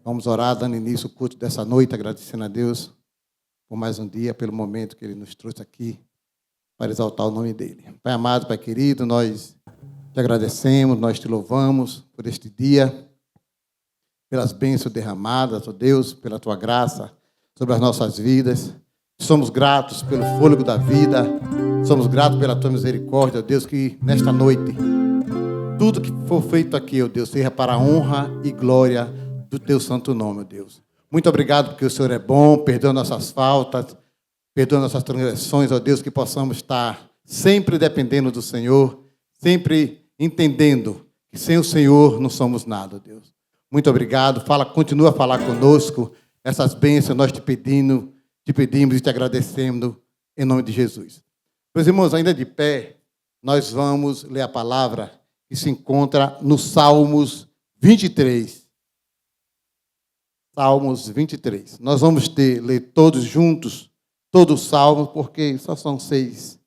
Vamos orar, dando início ao culto dessa noite, agradecendo a Deus por mais um dia, pelo momento que Ele nos trouxe aqui para exaltar o nome dEle. Pai amado, Pai querido, nós te agradecemos, nós te louvamos por este dia, pelas bênçãos derramadas, ó Deus, pela Tua graça sobre as nossas vidas. Somos gratos pelo fôlego da vida, somos gratos pela Tua misericórdia, ó Deus, que nesta noite, tudo que for feito aqui, ó Deus, seja para a honra e glória do Teu santo nome, ó Deus. Muito obrigado porque o Senhor é bom, perdoa nossas faltas, perdoa nossas transgressões, ó Deus, que possamos estar sempre dependendo do Senhor, sempre entendendo que sem o Senhor não somos nada, ó Deus. Muito obrigado, continua a falar conosco, essas bênçãos nós te pedimos e te agradecemos em nome de Jesus. Meus irmãos, ainda de pé, nós vamos ler a palavra que se encontra no Salmos 23. Salmos 23. Nós vamos ler todos juntos, todo o Salmo, porque só são seis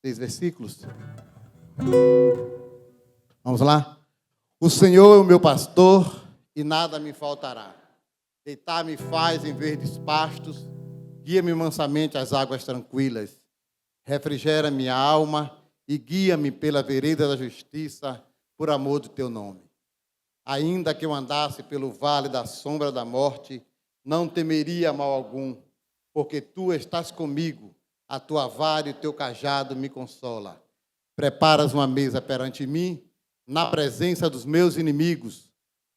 versículos. Vamos lá? O Senhor é o meu pastor e nada me faltará. Deitar-me faz em verdes pastos, guia-me mansamente às águas tranquilas. Refrigera minha alma e guia-me pela vereda da justiça, por amor do teu nome. Ainda que eu andasse pelo vale da sombra da morte, não temeria mal algum, porque tu estás comigo, a tua vara e o teu cajado me consola. Preparas uma mesa perante mim, na presença dos meus inimigos.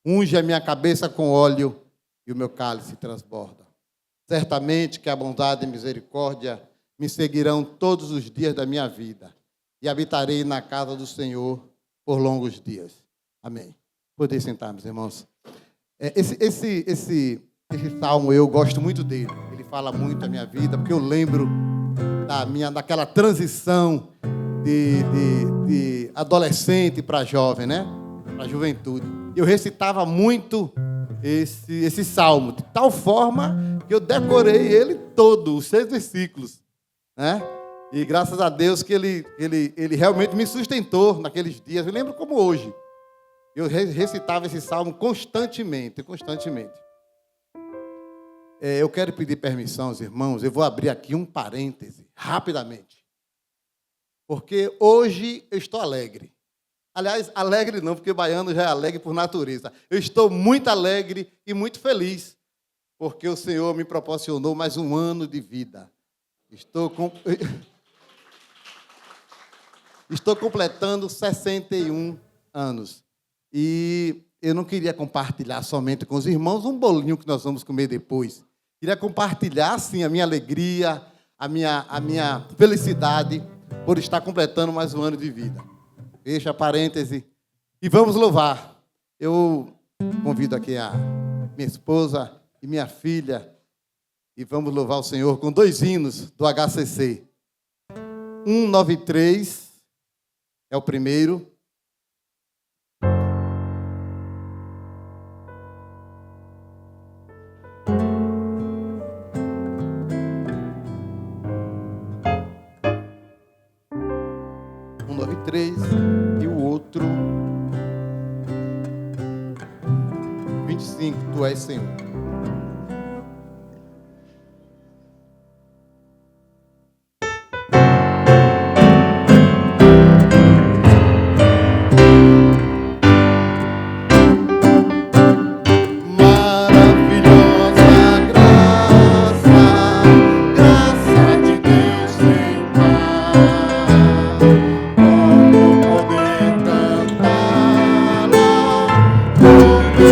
Unge a minha cabeça com óleo e o meu cálice transborda. Certamente que a bondade e a misericórdia me seguirão todos os dias da minha vida, e habitarei na casa do Senhor por longos dias. Amém. Poder sentar, meus irmãos. Esse salmo, eu gosto muito dele. Ele fala muito a minha vida, porque eu lembro daquela transição de adolescente para jovem, né? Para juventude. Eu recitava muito esse salmo, de tal forma que eu decorei ele todo, os 6 versículos, né? E graças a Deus que ele realmente me sustentou naqueles dias. Eu lembro como hoje. Eu recitava esse salmo constantemente. Eu quero pedir permissão aos irmãos. Eu vou abrir aqui um parêntese, rapidamente. Porque hoje eu estou alegre. Aliás, alegre não, porque o baiano já é alegre por natureza. Eu estou muito alegre e muito feliz, porque o Senhor me proporcionou mais um ano de vida. Estou completando 61 anos. E eu não queria compartilhar somente com os irmãos um bolinho que nós vamos comer depois. Queria compartilhar, sim, a minha alegria, a minha felicidade por estar completando mais um ano de vida. Fecha parêntese. E vamos louvar. Eu convido aqui a minha esposa e minha filha e vamos louvar o Senhor com 2 hinos do HCC. 193 é o primeiro. E o outro 25, tu és Senhor.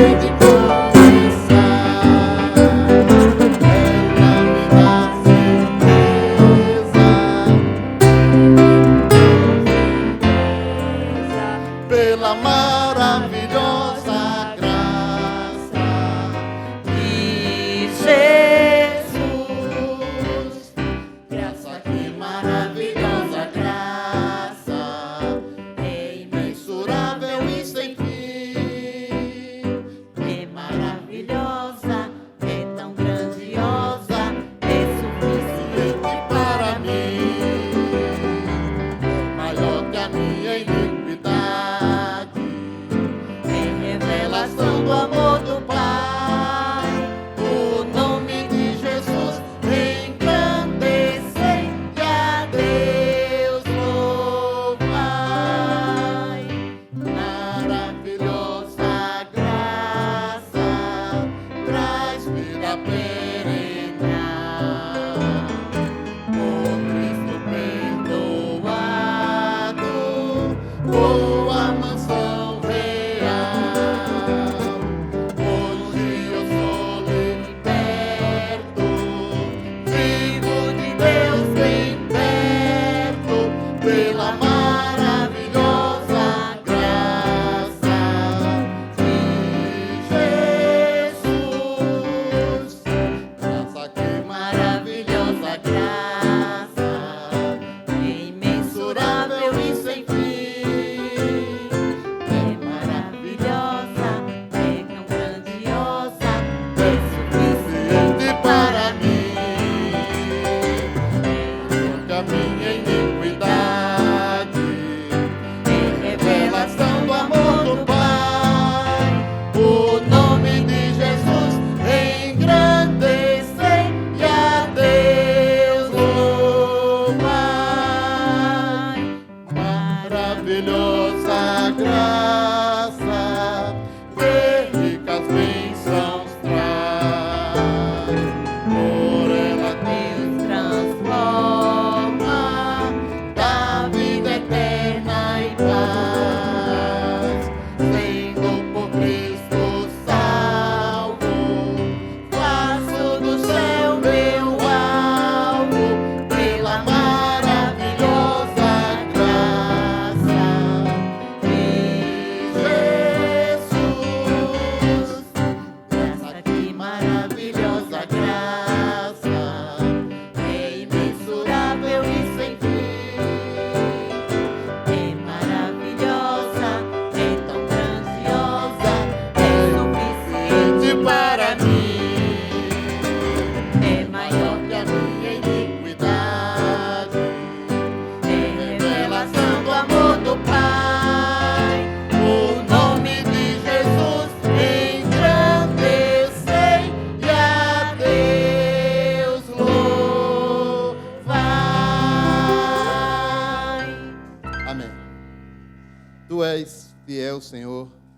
De começar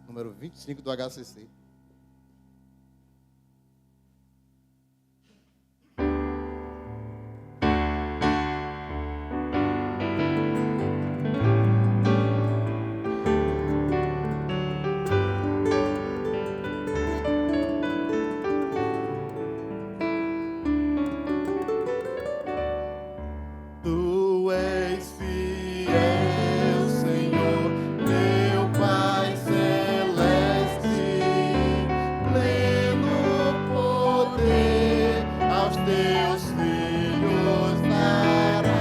número 25 do HCC. Tu és fiel, Senhor, meu Pai celeste, pleno poder aos teus filhos darás.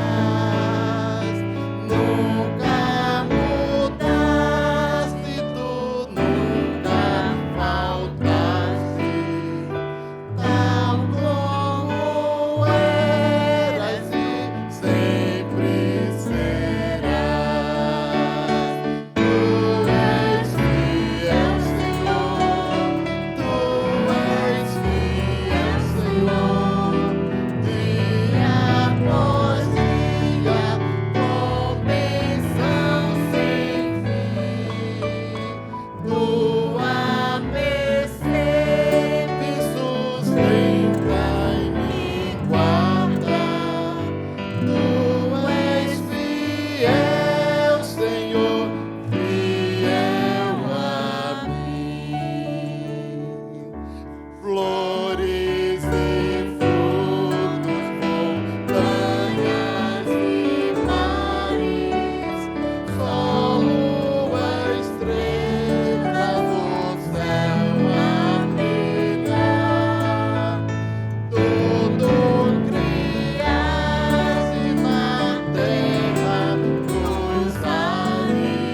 Nunca mudaste, tu nunca faltaste, tal como eras e sempre serás. Tu és fiel, Senhor. Tu és fiel, Senhor. Dia após dia, com bênção sem fim. Tua mercê me sustenta e me guarda. Tu és fiel, Senhor, fiel a mim. Flores e frutos, montanhas e mares, sol, lua, estrelas do céu a brilhar. Tudo criaste na terra dos ares,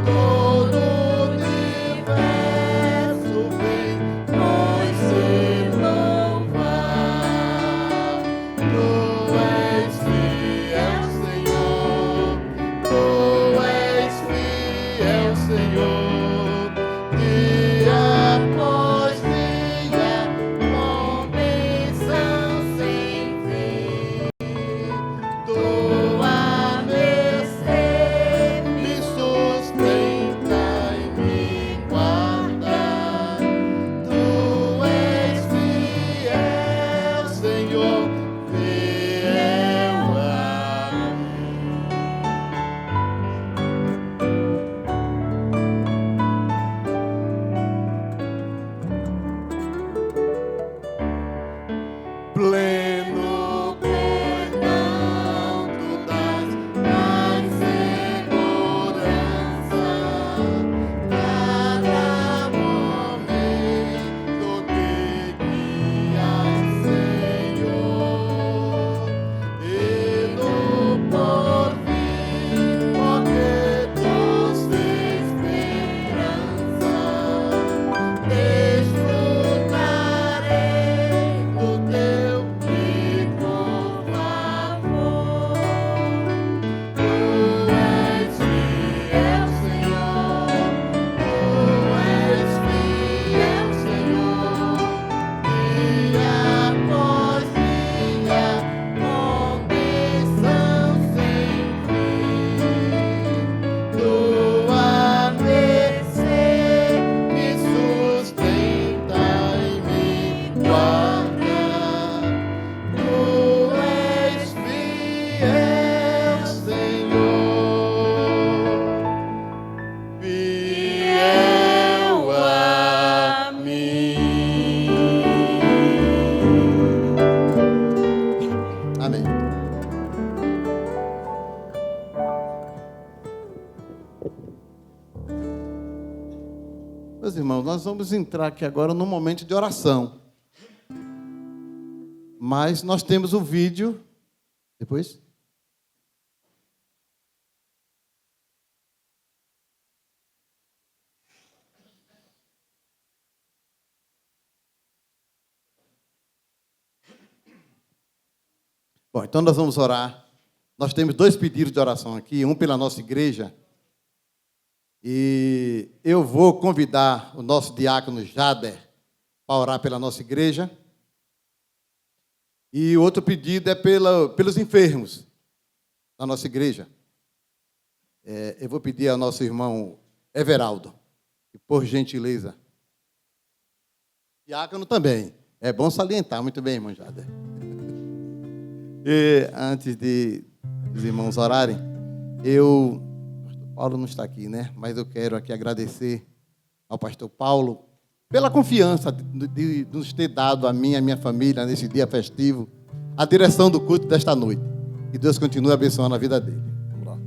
todo o universo vem pois se louvar. Tu és fiel, Senhor. Tu és fiel, Senhor. Dia após dia, com bênção sem fim. Tua mercê me sustenta e me guarda. Tu és fiel, Senhor, fiel a mim. Pleno perdão tu dás mais segurança. Cada momento me guias, Senhor. E no porvir, porque trouxe esperança, desfrutarei do teu rico favor. Tu és fiel, Senhor. Tu és fiel, Senhor. Dia após dia, com bênção sem fim. Tua mercê me sustenta e me guarda. Tu és fiel, Senhor, fiel a mim. Amém. Meus irmãos, nós vamos entrar aqui agora num momento de oração. Mas nós temos o vídeo. Depois? Bom, então nós vamos orar. Nós temos 2 pedidos de oração aqui, um pela nossa igreja. E eu vou convidar o nosso diácono Jader para orar pela nossa igreja. E o outro pedido é pelos enfermos da nossa igreja. Eu vou pedir ao nosso irmão Everaldo E por gentileza, diácono também. É bom salientar. Muito bem, irmão Jader. E antes dos irmãos orarem, o pastor Paulo não está aqui, né? Mas eu quero aqui agradecer ao pastor Paulo pela confiança de nos ter dado a mim e a minha família nesse dia festivo a direção do culto desta noite. Que Deus continue abençoando a vida dele. Vamos lá.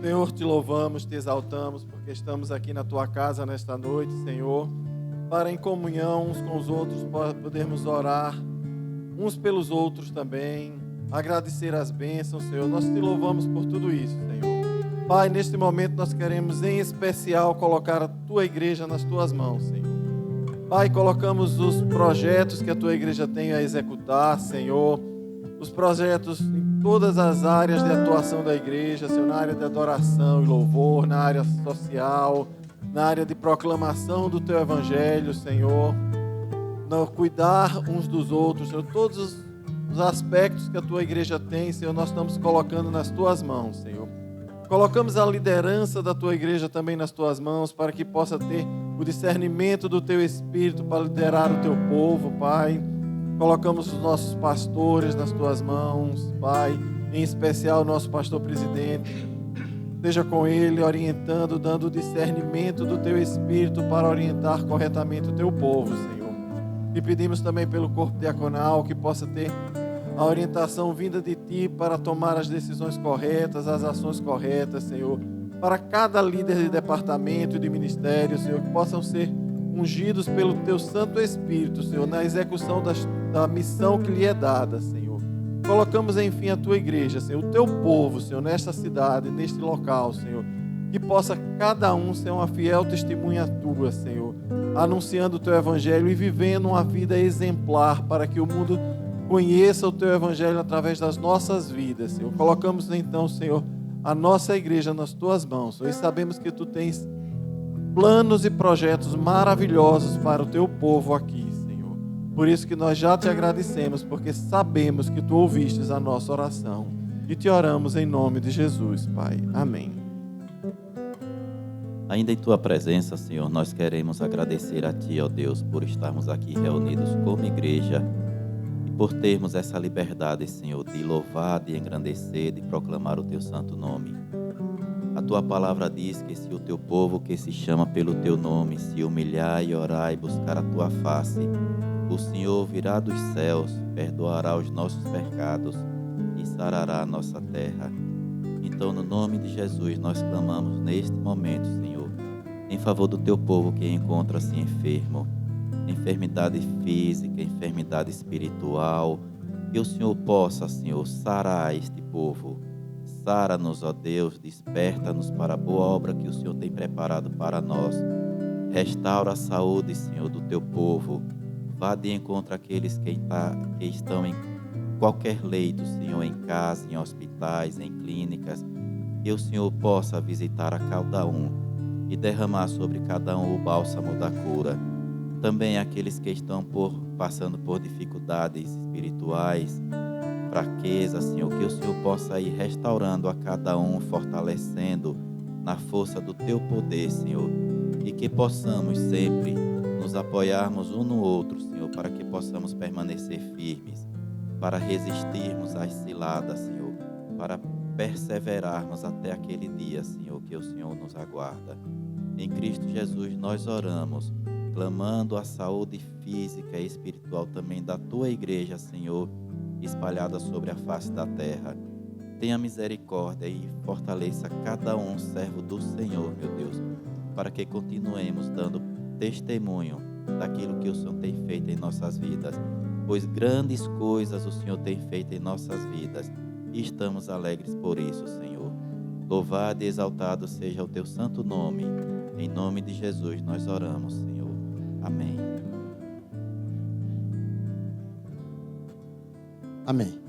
Senhor, te louvamos, te exaltamos, porque estamos aqui na tua casa nesta noite, Senhor, para em comunhão uns com os outros podermos orar uns pelos outros também, agradecer as bênçãos, Senhor. Nós te louvamos por tudo isso, Senhor. Pai, neste momento nós queremos em especial colocar a tua igreja nas tuas mãos, Senhor. Pai, colocamos os projetos que a tua igreja tem a executar, Senhor, os projetos em todas as áreas de atuação da igreja, Senhor, na área de adoração e louvor, na área social, na área de proclamação do teu evangelho, Senhor, no cuidar uns dos outros, Senhor, todos os aspectos que a tua igreja tem, Senhor, nós estamos colocando nas tuas mãos, Senhor. Colocamos a liderança da tua igreja também nas tuas mãos, para que possa ter o discernimento do teu Espírito para liderar o teu povo, Pai. Colocamos os nossos pastores nas tuas mãos, Pai, em especial o nosso pastor presidente. Esteja com ele, orientando, dando o discernimento do teu Espírito para orientar corretamente o teu povo, Senhor. E pedimos também pelo corpo diaconal que possa ter a orientação vinda de Ti para tomar as decisões corretas, as ações corretas, Senhor. Para cada líder de departamento e de ministério, Senhor, que possam ser ungidos pelo Teu Santo Espírito, Senhor, na execução da missão que lhe é dada, Senhor. Colocamos, enfim, a Tua igreja, Senhor, o Teu povo, Senhor, nesta cidade, neste local, Senhor. Que possa cada um ser uma fiel testemunha Tua, Senhor, anunciando o Teu Evangelho e vivendo uma vida exemplar para que o mundo conheça o Teu Evangelho através das nossas vidas, Senhor. Colocamos então, Senhor, a nossa igreja nas Tuas mãos, Senhor, e sabemos que Tu tens planos e projetos maravilhosos para o Teu povo aqui, Senhor. Por isso que nós já Te agradecemos, porque sabemos que Tu ouvistes a nossa oração e Te oramos em nome de Jesus, Pai. Amém. Ainda em Tua presença, Senhor, nós queremos agradecer a Ti, ó Deus, por estarmos aqui reunidos como igreja, por termos essa liberdade, Senhor, de louvar, de engrandecer, de proclamar o Teu santo nome. A Tua palavra diz que se o Teu povo que se chama pelo Teu nome se humilhar e orar e buscar a Tua face, o Senhor virá dos céus, perdoará os nossos pecados e sarará a nossa terra. Então, no nome de Jesus, nós clamamos neste momento, Senhor, em favor do Teu povo que encontra-se enfermo, enfermidade física, enfermidade espiritual, que o Senhor possa, Senhor, sarar este povo. Sara-nos, ó Deus, desperta-nos para a boa obra que o Senhor tem preparado para nós. Restaura a saúde, Senhor, do Teu povo. Vá de encontro àqueles que estão em qualquer leito, Senhor, em casa, em hospitais, em clínicas, que o Senhor possa visitar a cada um e derramar sobre cada um o bálsamo da cura. Também aqueles que estão passando por dificuldades espirituais, fraqueza, Senhor, que o Senhor possa ir restaurando a cada um, fortalecendo na força do Teu poder, Senhor, e que possamos sempre nos apoiarmos um no outro, Senhor, para que possamos permanecer firmes, para resistirmos às ciladas, Senhor, para perseverarmos até aquele dia, Senhor, que o Senhor nos aguarda. Em Cristo Jesus nós oramos, clamando a saúde física e espiritual também da Tua igreja, Senhor, espalhada sobre a face da terra. Tenha misericórdia e fortaleça cada um servo do Senhor, meu Deus, para que continuemos dando testemunho daquilo que o Senhor tem feito em nossas vidas, pois grandes coisas o Senhor tem feito em nossas vidas e estamos alegres por isso, Senhor. Louvado e exaltado seja o Teu santo nome. Em nome de Jesus nós oramos, Senhor. Amém. Amém.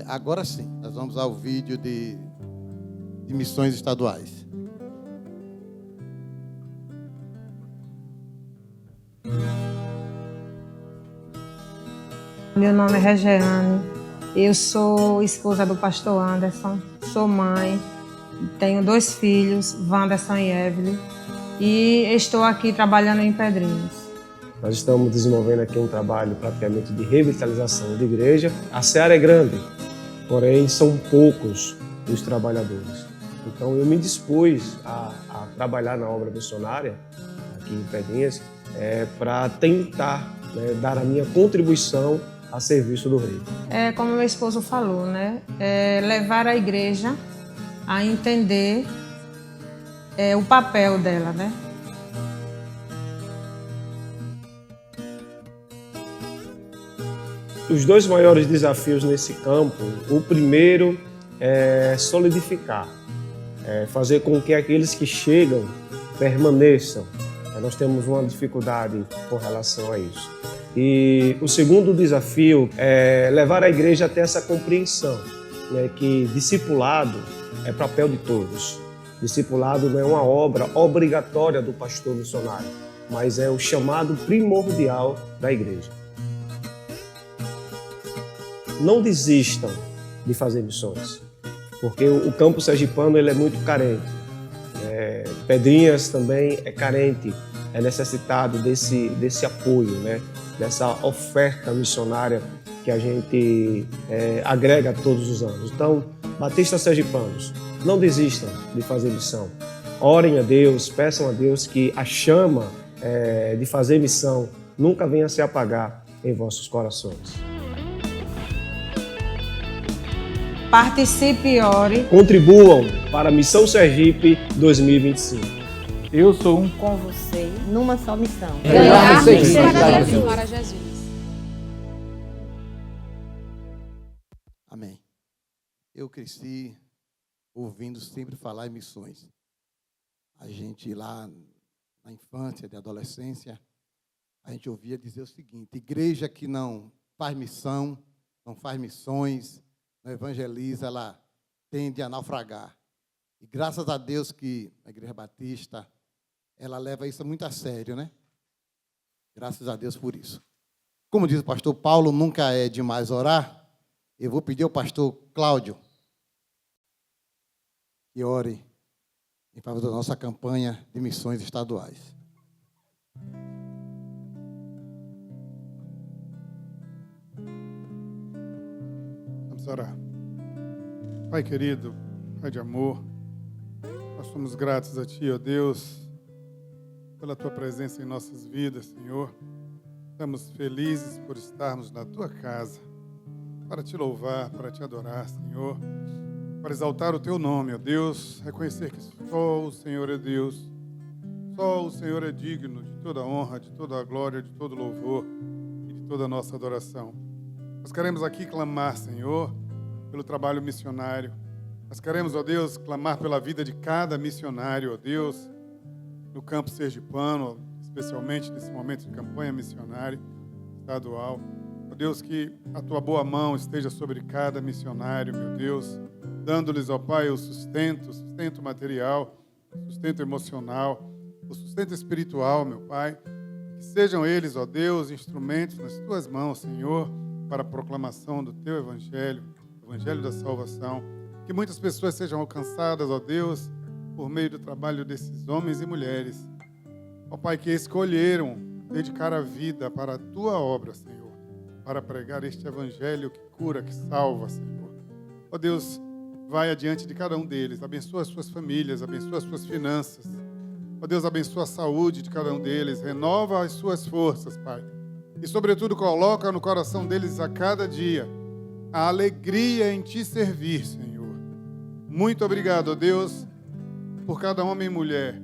Agora sim, nós vamos ao vídeo de missões estaduais. Meu nome é Regiane, eu sou esposa do pastor Anderson, sou mãe tenho 2 filhos, Wanderson e Evelyn, e estou aqui trabalhando em Pedrinhas. Nós estamos desenvolvendo aqui um trabalho praticamente de revitalização de igreja. A seara é grande, porém são poucos os trabalhadores. Então eu me dispus a trabalhar na obra missionária aqui em Pedrinhas para tentar, né, dar a minha contribuição a serviço do Rei. Como meu esposo falou, né? Levar a igreja a entender o papel dela, né? Os 2 maiores desafios nesse campo, o primeiro é solidificar, fazer com que aqueles que chegam permaneçam. Nós temos uma dificuldade com relação a isso. E o segundo desafio é levar a igreja até essa compreensão, né, que discipulado é papel de todos. Discipulado não é uma obra obrigatória do pastor missionário, mas é o chamado primordial da igreja. Não desistam de fazer missões, porque o campo sergipano ele é muito carente. Pedrinhas também é carente, é necessitado desse apoio, né? Dessa oferta missionária que a gente agrega todos os anos. Então, batistas sergipanos, não desistam de fazer missão. Orem a Deus, peçam a Deus que a chama de fazer missão nunca venha se apagar em vossos corações. Participe e ore. Contribuam para a Missão Sergipe 2025. Eu sou um Com você, numa só missão. Ganhar para Jesus. Amém. Eu cresci ouvindo sempre falar em missões. A gente lá na infância, de adolescência, a gente ouvia dizer o seguinte: igreja que não faz missão, não faz missões, não evangeliza, ela tende a naufragar. E graças a Deus que a Igreja Batista, ela leva isso muito a sério, né? Graças a Deus por isso. Como diz o pastor Paulo, nunca é demais orar. Eu vou pedir ao pastor Cláudio que ore em favor da nossa campanha de missões estaduais. Vamos orar. Pai querido, Pai de amor, nós somos gratos a Ti, ó Deus, pela Tua presença em nossas vidas, Senhor. Estamos felizes por estarmos na Tua casa, para Te louvar, para Te adorar, Senhor, para exaltar o Teu nome, ó Deus, reconhecer que só o Senhor é Deus, só o Senhor é digno de toda a honra, de toda a glória, de todo o louvor e de toda a nossa adoração. Nós queremos aqui clamar, Senhor, pelo trabalho missionário. Nós queremos, ó Deus, clamar pela vida de cada missionário, ó Deus, no campo sergipano, especialmente nesse momento de campanha missionária estadual. Ó Deus, que a Tua boa mão esteja sobre cada missionário, meu Deus, dando-lhes, ó Pai, o sustento material, o sustento emocional, o sustento espiritual, meu Pai. Que sejam eles, ó Deus, instrumentos nas Tuas mãos, Senhor, para a proclamação do Teu Evangelho, o Evangelho da salvação. Que muitas pessoas sejam alcançadas, ó Deus, por meio do trabalho desses homens e mulheres, ó Pai, que escolheram dedicar a vida para a Tua obra, Senhor, para pregar este Evangelho que cura, que salva, Senhor. Ó Deus, vai adiante de cada um deles, abençoa as suas famílias, abençoa as suas finanças. Ó Deus, abençoa a saúde de cada um deles, renova as suas forças, Pai. E, sobretudo, coloca no coração deles a cada dia a alegria em Te servir, Senhor. Muito obrigado, ó Deus, por cada homem e mulher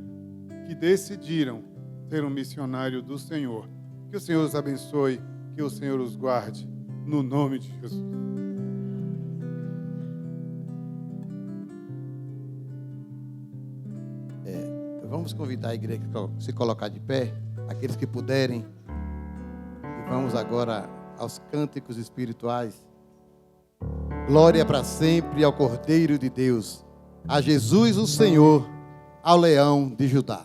que decidiram ser um missionário do Senhor. Que o Senhor os abençoe, que o Senhor os guarde, no nome de Jesus. Vamos convidar a igreja a se colocar de pé, aqueles que puderem. E vamos agora aos cânticos espirituais. Glória para sempre ao Cordeiro de Deus, a Jesus o Senhor, ao Leão de Judá.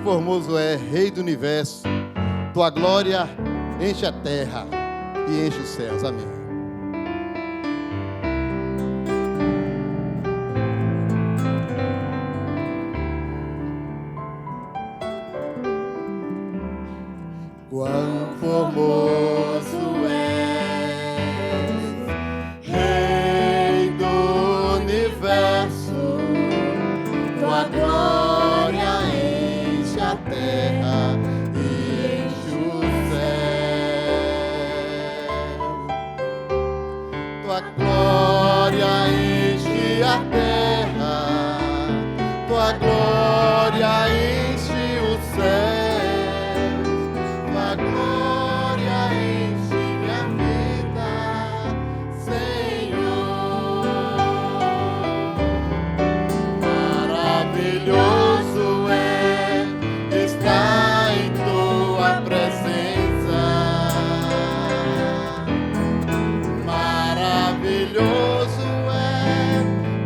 formoso é, Rei do universo. Tua glória enche a terra e enche os céus. Amém. Quão formoso és, Rei do universo, tua glória enche a terra e enche o céu. Tua glória enche a terra, tua glória enche o céu.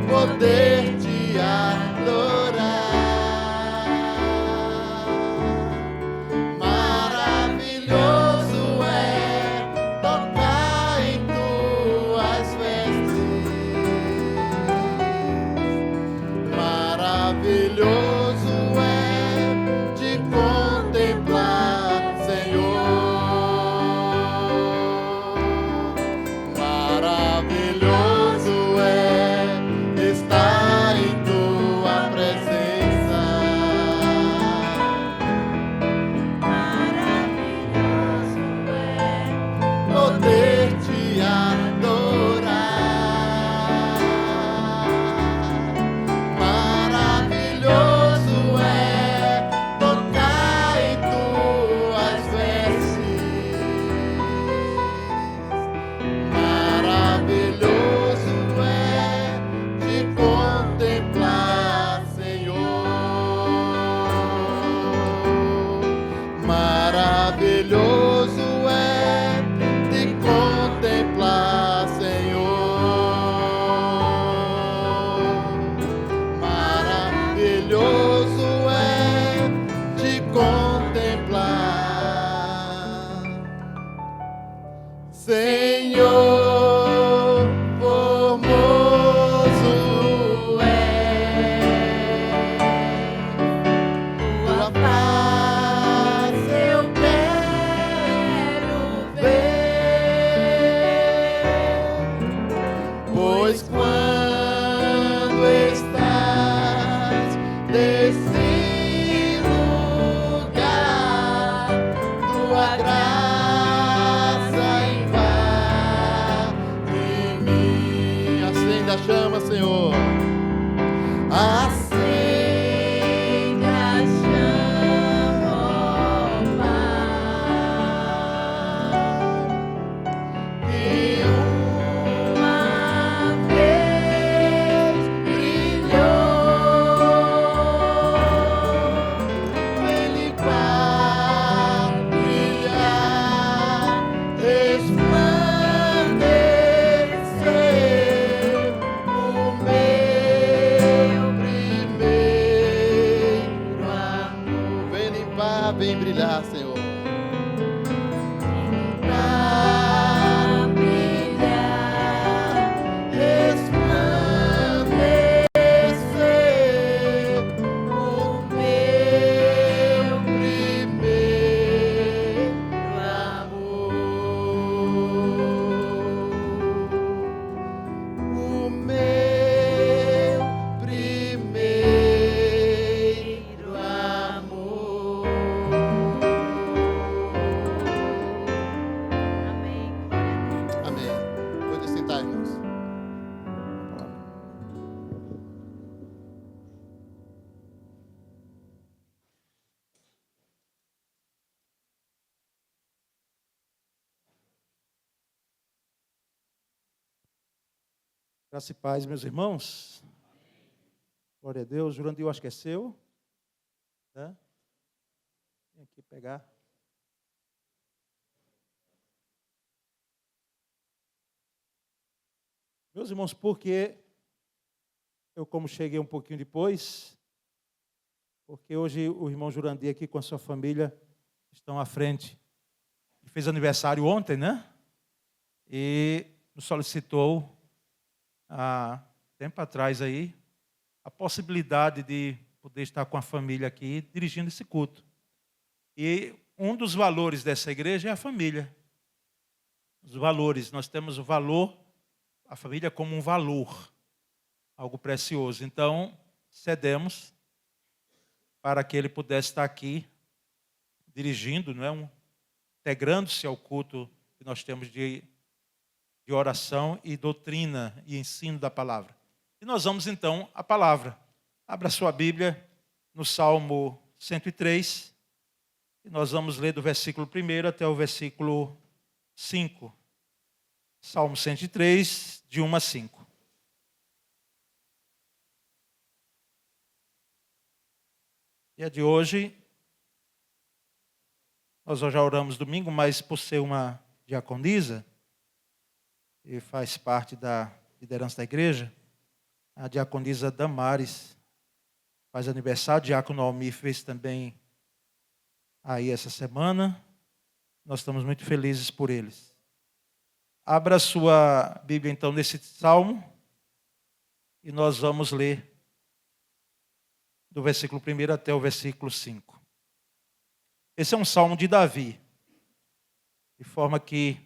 Poder te adorar, maravilhoso é tocar em tuas vestes, maravilhoso é te contemplar, Senhor, maravilhoso é está em tua presença, maravilhoso é poder te adorar, maravilhoso é tocar em tuas vestes, maravilhoso é te contemplar, Senhor, maravilhoso é te contemplar, Senhor, maravilhoso é te contemplar, Senhor, formoso tua face eu quero ver, pois quando estás nesse lugar, tua graça invade mim. Acenda a chama, Senhor. Acende a chama, ó Pai, que uma vez brilhou, ele vai brilhar, resplandecer o meu primeiro amor. Vem limpar, vem brilhar, Senhor. Pra brilhar, resplandecer o meu primeiro amor. O meu primeiro amor. Amém. Pode sentar, irmãos. Graça e paz, meus irmãos. Glória a Deus. Jurandir, eu acho que é seu. Né? Vem aqui pegar. Meus irmãos, porque eu, como cheguei um pouquinho depois, porque hoje o irmão Jurandir aqui com a sua família estão à frente. Ele fez aniversário ontem, né? E nos solicitou, há tempo atrás aí, a possibilidade de poder estar com a família aqui dirigindo esse culto. E um dos valores dessa igreja é a família. Os valores, nós temos o valor, a família como um valor, algo precioso. Então, cedemos para que ele pudesse estar aqui dirigindo, não é? Integrando-se ao culto que nós temos de oração e doutrina e ensino da palavra. E nós vamos então à palavra. Abra sua Bíblia no Salmo 103 e nós vamos ler do versículo 1 até o versículo 5. Salmo 103, de 1 a 5. E a de hoje, nós já oramos domingo, mas por ser uma diaconisa, e faz parte da liderança da igreja, a diaconisa Damares faz aniversário, o diácono Almir fez também aí essa semana. Nós estamos muito felizes por eles. Abra sua Bíblia então nesse salmo e nós vamos ler do versículo 1 até o versículo 5. Esse é um salmo de Davi, de forma que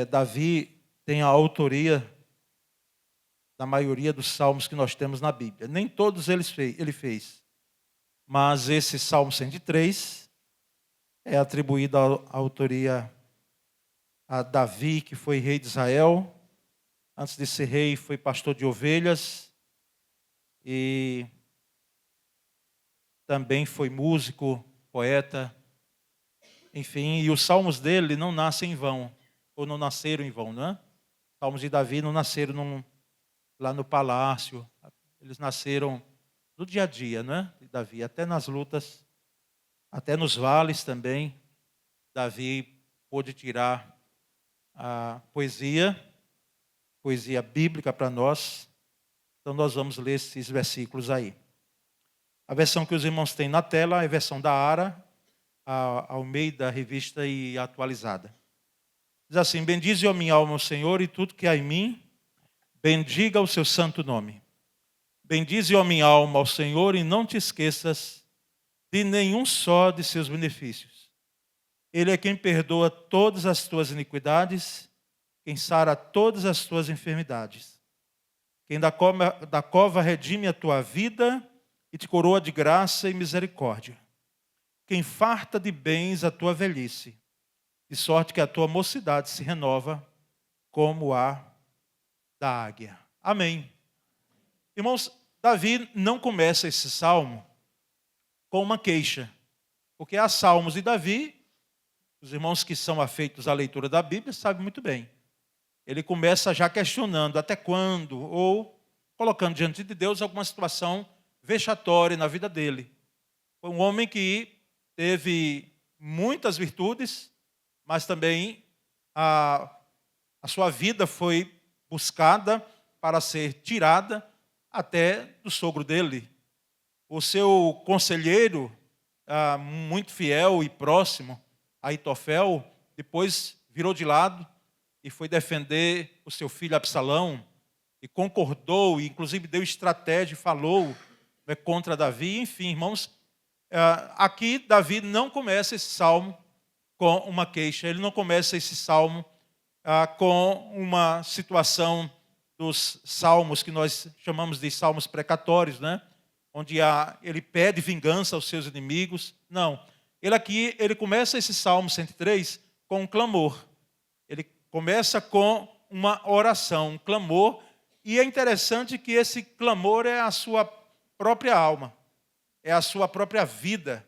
Davi tem a autoria da maioria dos salmos que nós temos na Bíblia. Nem todos ele fez, mas esse Salmo 103 é atribuído à autoria a Davi, que foi rei de Israel. Antes de ser rei, foi pastor de ovelhas e também foi músico, poeta, enfim. E os salmos dele não nascem em vão, ou não nasceram em vão, né? Os salmos de Davi não nasceram lá no palácio, eles nasceram no dia a dia, né? De Davi, até nas lutas, até nos vales também, Davi pôde tirar a poesia bíblica para nós. Então nós vamos ler esses versículos aí. A versão que os irmãos têm na tela é a versão da ARA, ao meio da revista e atualizada. Diz assim: bendize, ó minha alma, o Senhor, e tudo que há em mim, bendiga o seu santo nome. Bendize, ó minha alma, ao Senhor, e não te esqueças de nenhum só de seus benefícios. Ele é quem perdoa todas as tuas iniquidades, quem sara todas as tuas enfermidades, quem da cova redime a tua vida e te coroa de graça e misericórdia, quem farta de bens a tua velhice, de sorte que a tua mocidade se renova como a da águia. Amém. Irmãos, Davi não começa esse salmo com uma queixa, porque há salmos de Davi, os irmãos que são afeitos à leitura da Bíblia sabem muito bem. Ele começa já questionando até quando, ou colocando diante de Deus alguma situação vexatória na vida dele. Foi um homem que teve muitas virtudes, mas também a sua vida foi buscada para ser tirada até do sogro dele. O seu conselheiro, muito fiel e próximo, Aitofel, depois virou de lado e foi defender o seu filho Absalão e concordou, e inclusive deu estratégia e falou contra Davi. Enfim, irmãos, aqui Davi não começa esse salmo com uma queixa, ele não começa esse salmo com uma situação dos salmos que nós chamamos de salmos precatórios, né? Onde ele pede vingança aos seus inimigos. Não. Ele começa esse Salmo 103 com um clamor. Ele começa com uma oração, um clamor. E é interessante que esse clamor é a sua própria alma, é a sua própria vida.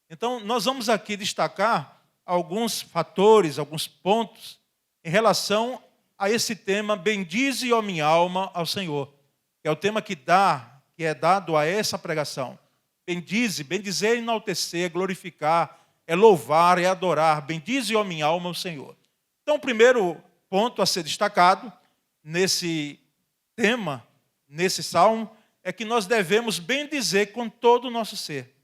Então, nós vamos aqui destacar alguns fatores, alguns pontos em relação a esse tema: bendize, ó minha alma, ao Senhor. Que é o tema que é dado a essa pregação. Bendizer, enaltecer, glorificar, é louvar, é adorar. Bendize, ó minha alma, o Senhor. Então, o primeiro ponto a ser destacado nesse tema, nesse salmo, é que nós devemos bendizer com todo o nosso ser.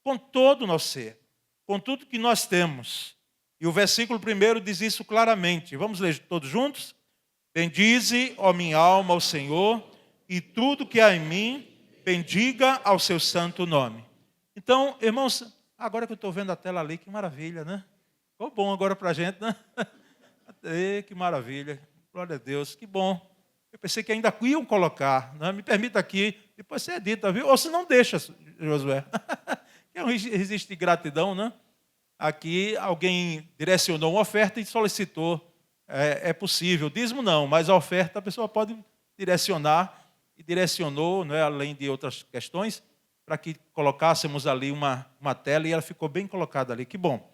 Com todo o nosso ser. Com tudo que nós temos. E o versículo 1 diz isso claramente. Vamos ler todos juntos? Bendize, ó minha alma, ao Senhor, e tudo que há em mim, bendiga ao seu santo nome. Então, irmãos, agora que eu estou vendo a tela ali, que maravilha, né? Ficou bom agora para a gente, né? Que maravilha. Glória a Deus, que bom. Eu pensei que ainda iam colocar, né? Me permita aqui, depois você edita, viu? Ou se não deixa, Josué. É um registro de gratidão, né? Aqui alguém direcionou uma oferta e solicitou. É possível, dízimo não, mas a oferta a pessoa pode direcionar, e direcionou, né, além de outras questões, para que colocássemos ali uma tela, e ela ficou bem colocada ali, que bom.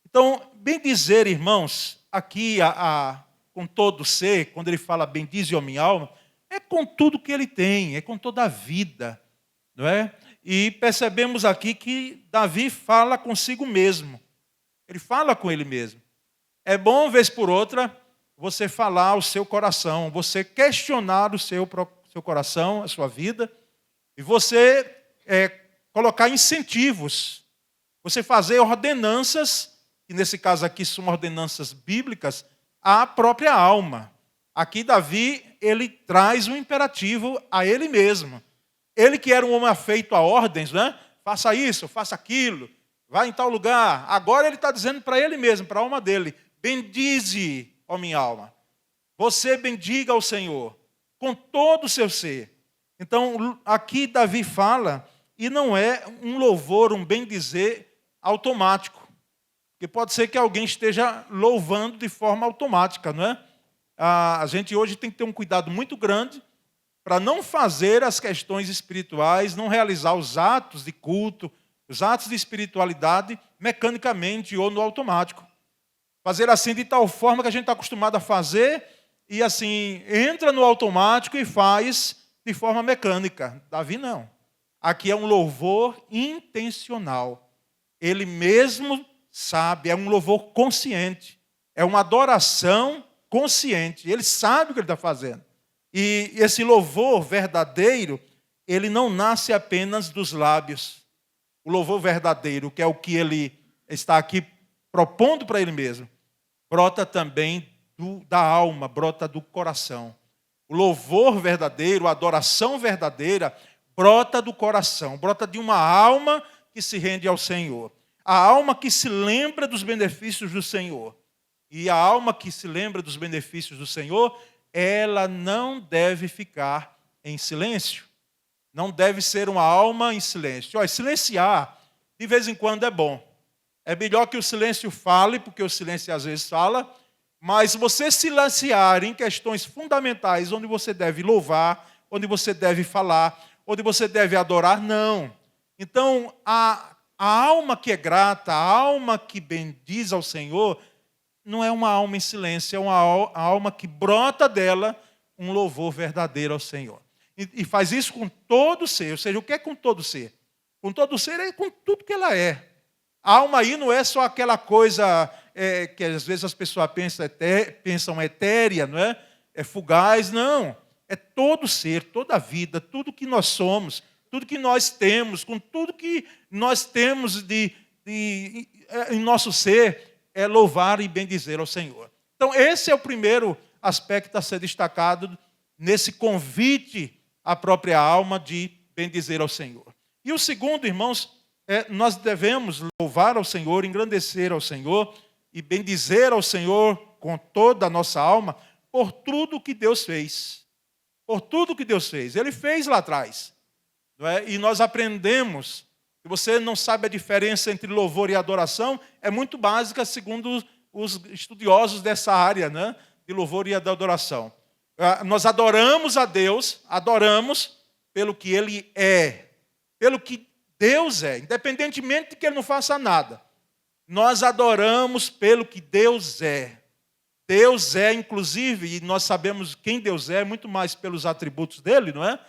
Então, bem dizer, irmãos, aqui com todo ser, quando ele fala bendize a minha alma, é com tudo que ele tem, é com toda a vida, não é? E percebemos aqui que Davi fala consigo mesmo, ele fala com ele mesmo. É bom, vez por outra, você falar o seu coração, você questionar o seu coração, a sua vida, e você colocar incentivos, você fazer ordenanças, que nesse caso aqui são ordenanças bíblicas, à própria alma. Aqui Davi, ele traz um imperativo a ele mesmo. Ele que era um homem afeito a ordens, né? Faça isso, faça aquilo, vá em tal lugar. Agora ele está dizendo para ele mesmo, para a alma dele, bendize, ó minha alma. Você bendiga ao Senhor com todo o seu ser. Então, aqui Davi fala, e não é um louvor, um bendizer automático. Porque pode ser que alguém esteja louvando de forma automática, não é? A gente hoje tem que ter um cuidado muito grande para não fazer as questões espirituais, não realizar os atos de culto, os atos de espiritualidade mecanicamente ou no automático. Fazer assim de tal forma que a gente está acostumado a fazer e assim entra no automático e faz de forma mecânica. Davi não. Aqui é um louvor intencional. Ele mesmo sabe, é um louvor consciente. É uma adoração consciente. Ele sabe o que ele está fazendo. E esse louvor verdadeiro, ele não nasce apenas dos lábios. O louvor verdadeiro, que é o que ele está aqui propondo para ele mesmo, brota também da alma, brota do coração. O louvor verdadeiro, a adoração verdadeira, brota do coração, brota de uma alma que se rende ao Senhor. A alma que se lembra dos benefícios do Senhor. E a alma que se lembra dos benefícios do Senhor, ela não deve ficar em silêncio. Não deve ser uma alma em silêncio. Olha, silenciar, de vez em quando, é bom. É melhor que o silêncio fale, porque o silêncio às vezes fala, mas você silenciar em questões fundamentais, onde você deve louvar, onde você deve falar, onde você deve adorar, não. Então, a alma que é grata, a alma que bendiz ao Senhor, não é uma alma em silêncio, é uma alma que brota dela um louvor verdadeiro ao Senhor. E faz isso com todo o ser. Ou seja, o que é com todo o ser? Com todo o ser é com tudo que ela é. A alma aí não é só aquela coisa que às vezes as pessoas pensam etérea, não é? É fugaz, não. É todo o ser, toda a vida, tudo que nós somos, tudo que nós temos, com tudo que nós temos em nosso ser, é louvar e bendizer ao Senhor. Então, esse é o primeiro aspecto a ser destacado nesse convite à própria alma de bendizer ao Senhor. E o segundo, irmãos, nós devemos louvar ao Senhor, engrandecer ao Senhor e bendizer ao Senhor com toda a nossa alma por tudo que Deus fez. Por tudo que Deus fez. Ele fez lá atrás. Não é? E nós aprendemos. Se você não sabe a diferença entre louvor e adoração, é muito básica, segundo os estudiosos dessa área, né, de louvor e adoração. Nós adoramos a Deus, adoramos pelo que Ele é, pelo que Deus é, independentemente de que Ele não faça nada. Nós adoramos pelo que Deus é. Deus é, inclusive, e nós sabemos quem Deus é, muito mais pelos atributos dEle, não é?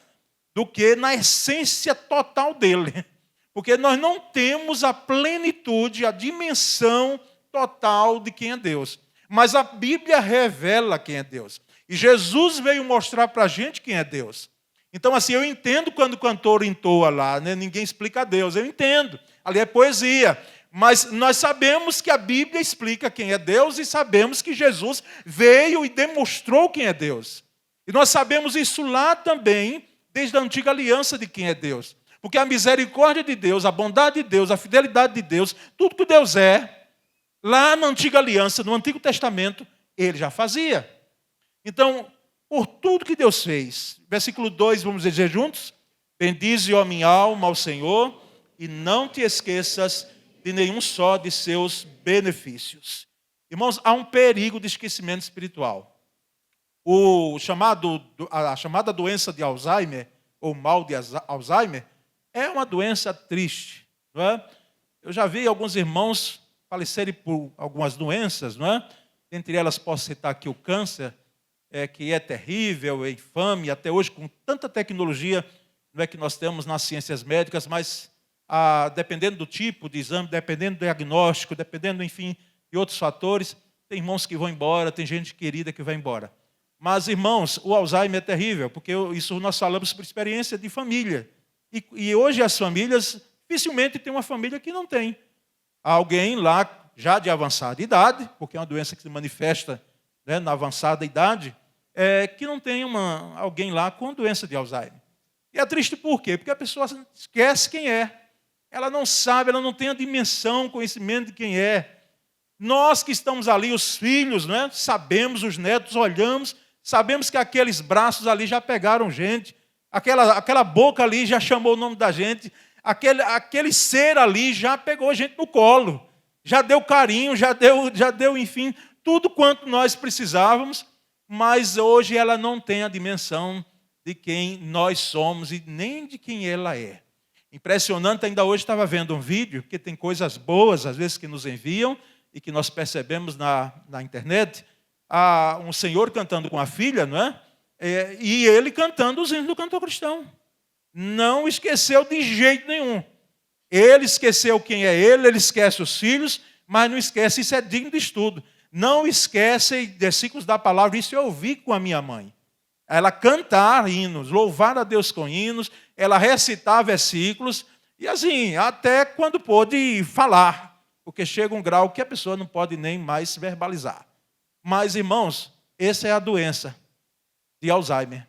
Do que na essência total dEle. Porque nós não temos a plenitude, a dimensão total de quem é Deus. Mas a Bíblia revela quem é Deus. E Jesus veio mostrar para a gente quem é Deus. Então, assim, eu entendo quando o cantor entoa lá, né? Ninguém explica a Deus, eu entendo. Ali é poesia. Mas nós sabemos que a Bíblia explica quem é Deus e sabemos que Jesus veio e demonstrou quem é Deus. E nós sabemos isso lá também, desde a antiga aliança de quem é Deus. Porque a misericórdia de Deus, a bondade de Deus, a fidelidade de Deus, tudo que Deus é, lá na antiga aliança, no Antigo Testamento, ele já fazia. Então, por tudo que Deus fez, versículo 2, vamos dizer juntos: bendize, ó minha alma, ao Senhor, e não te esqueças de nenhum só de seus benefícios. Irmãos, há um perigo de esquecimento espiritual. A chamada doença de Alzheimer, ou mal de Alzheimer, é uma doença triste, não é? Eu já vi alguns irmãos falecerem por algumas doenças, não é? Entre elas posso citar aqui o câncer, que é terrível, é infame, até hoje com tanta tecnologia, não é, que nós temos nas ciências médicas, mas dependendo do tipo de exame, dependendo do diagnóstico, dependendo, enfim, de outros fatores, tem irmãos que vão embora, tem gente querida que vai embora. Mas, irmãos, o Alzheimer é terrível, porque isso nós falamos por experiência de família. E hoje as famílias, dificilmente tem uma família que não tem alguém lá já de avançada idade, porque é uma doença que se manifesta, né, na avançada idade, que não tem alguém lá com doença de Alzheimer. E é triste por quê? Porque a pessoa esquece quem é. Ela não sabe, ela não tem a dimensão, conhecimento de quem é. Nós que estamos ali, os filhos, né, sabemos, os netos, olhamos, sabemos que aqueles braços ali já pegaram gente, aquela boca ali já chamou o nome da gente, aquele ser ali já pegou a gente no colo, já deu carinho, já deu, enfim, tudo quanto nós precisávamos, mas hoje ela não tem a dimensão de quem nós somos e nem de quem ela é. Impressionante, ainda hoje estava vendo um vídeo, porque tem coisas boas, às vezes, que nos enviam e que nós percebemos na internet. Um senhor cantando com a filha, não é? E ele cantando os hinos do cantor cristão. Não esqueceu de jeito nenhum. Ele esqueceu quem é ele esquece os filhos, mas não esquece, isso é digno de estudo. Não esquece versículos da palavra, isso eu ouvi com a minha mãe. Ela cantar hinos, louvar a Deus com hinos, ela recitar versículos, e assim, até quando pôde falar, porque chega um grau que a pessoa não pode nem mais verbalizar. Mas, irmãos, essa é a doença de Alzheimer.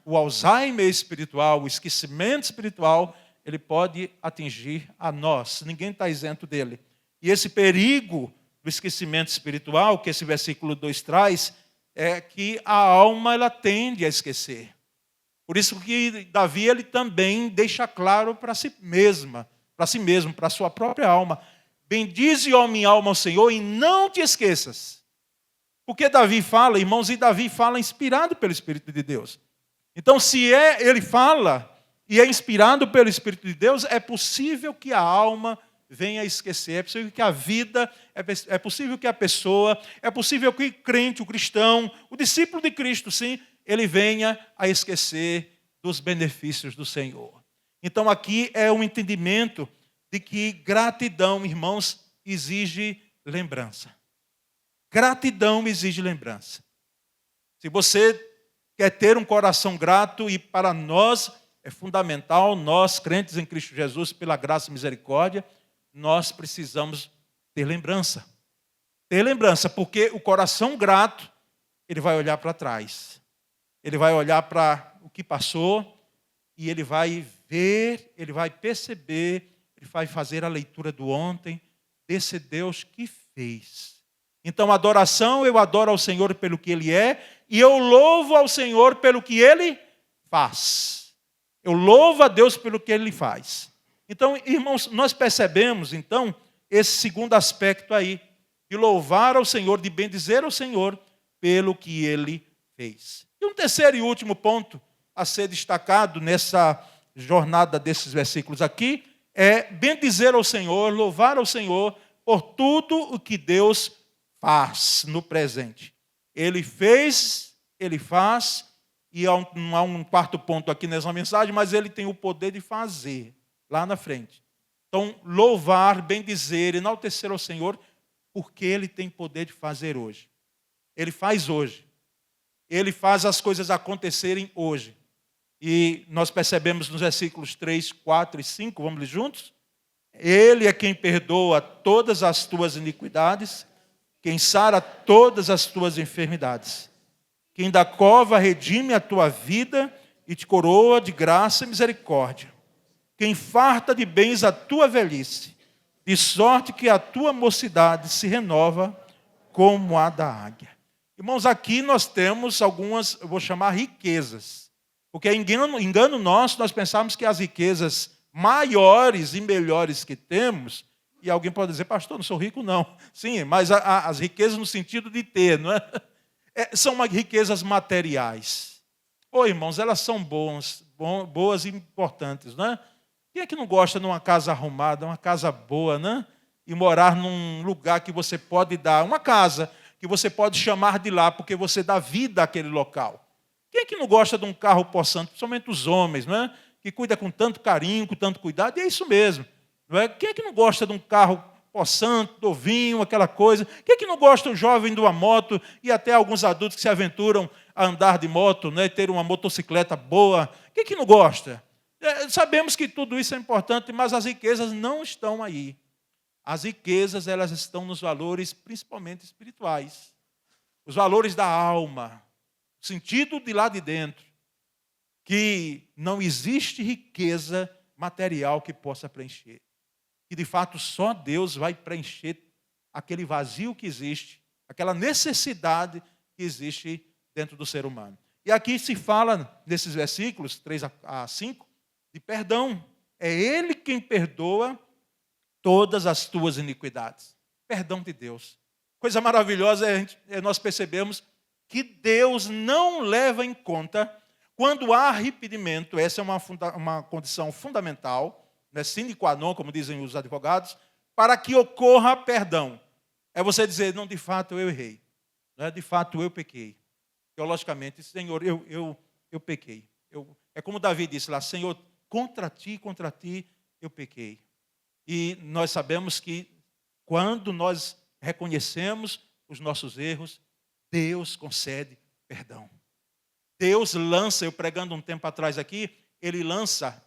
O Alzheimer espiritual, o esquecimento espiritual, ele pode atingir a nós, ninguém está isento dele. E esse perigo do esquecimento espiritual, que esse versículo 2 traz, é que a alma ela tende a esquecer. Por isso que Davi ele também deixa claro para si mesmo, para a sua própria alma: bendize, ó minha alma, ao Senhor, e não te esqueças. Porque Davi fala, irmãos, e Davi fala inspirado pelo Espírito de Deus. Então, se ele fala e é inspirado pelo Espírito de Deus, é possível que a alma venha a esquecer, é possível que a vida, é possível que a pessoa, é possível que o crente, o cristão, o discípulo de Cristo, sim, ele venha a esquecer dos benefícios do Senhor. Então aqui é um entendimento de que gratidão, irmãos, exige lembrança. Gratidão exige lembrança. Se você quer ter um coração grato, e para nós é fundamental, nós crentes em Cristo Jesus, pela graça e misericórdia, nós precisamos ter lembrança. Ter lembrança, porque o coração grato, ele vai olhar para trás. Ele vai olhar para o que passou e ele vai ver, ele vai perceber, ele vai fazer a leitura do ontem, desse Deus que fez. Então, adoração, eu adoro ao Senhor pelo que Ele é e eu louvo ao Senhor pelo que Ele faz. Eu louvo a Deus pelo que Ele faz. Então, irmãos, nós percebemos, então, esse segundo aspecto aí, de louvar ao Senhor, de bendizer ao Senhor pelo que Ele fez. E um terceiro e último ponto a ser destacado nessa jornada desses versículos aqui, é bendizer ao Senhor, louvar ao Senhor por tudo o que Deus faz no presente. Ele fez, Ele faz, e há um quarto ponto aqui nessa mensagem, mas Ele tem o poder de fazer lá na frente. Então, louvar, bendizer, enaltecer ao Senhor, porque Ele tem poder de fazer hoje. Ele faz hoje. Ele faz as coisas acontecerem hoje. E nós percebemos nos versículos 3, 4 e 5, vamos ler juntos? Ele é quem perdoa todas as tuas iniquidades, quem sara todas as tuas enfermidades, quem da cova redime a tua vida e te coroa de graça e misericórdia, quem farta de bens a tua velhice, de sorte que a tua mocidade se renova como a da águia. Irmãos, aqui nós temos algumas, eu vou chamar riquezas, porque é engano nosso nós pensarmos que as riquezas maiores e melhores que temos, e alguém pode dizer, pastor, não sou rico não. Sim, mas as riquezas no sentido de ter, não é? São riquezas materiais. Ô irmãos, elas são boas e importantes, não é? Quem é que não gosta de uma casa arrumada, uma casa boa, né? E morar num lugar que você pode dar, uma casa que você pode chamar de lá, porque você dá vida àquele local. Quem é que não gosta de um carro possante, principalmente os homens, não é? Que cuida com tanto carinho, com tanto cuidado, e é isso mesmo. Não é? Quem é que não gosta de um carro possante, novinho, aquela coisa? Quem é que não gosta do jovem de uma moto e até alguns adultos que se aventuram a andar de moto, né? Ter uma motocicleta boa? Quem é que não gosta? Sabemos que tudo isso é importante, mas as riquezas não estão aí. As riquezas, elas estão nos valores, principalmente espirituais. Os valores da alma, o sentido de lá de dentro. Que não existe riqueza material que possa preencher. Que, de fato, só Deus vai preencher aquele vazio que existe, aquela necessidade que existe dentro do ser humano. E aqui se fala, nesses versículos 3 a 5, de perdão. É Ele quem perdoa todas as tuas iniquidades. Perdão de Deus. Coisa maravilhosa é nós percebemos que Deus não leva em conta quando há arrependimento. Essa é uma condição fundamental, né, sine qua non, como dizem os advogados, para que ocorra perdão. É você dizer, não, de fato eu errei. Né, de fato eu pequei. Teologicamente, Senhor, eu pequei. É como Davi disse lá, Senhor, contra ti eu pequei. E nós sabemos que quando nós reconhecemos os nossos erros, Deus concede perdão. Deus lança, eu pregando um tempo atrás aqui, ele lança,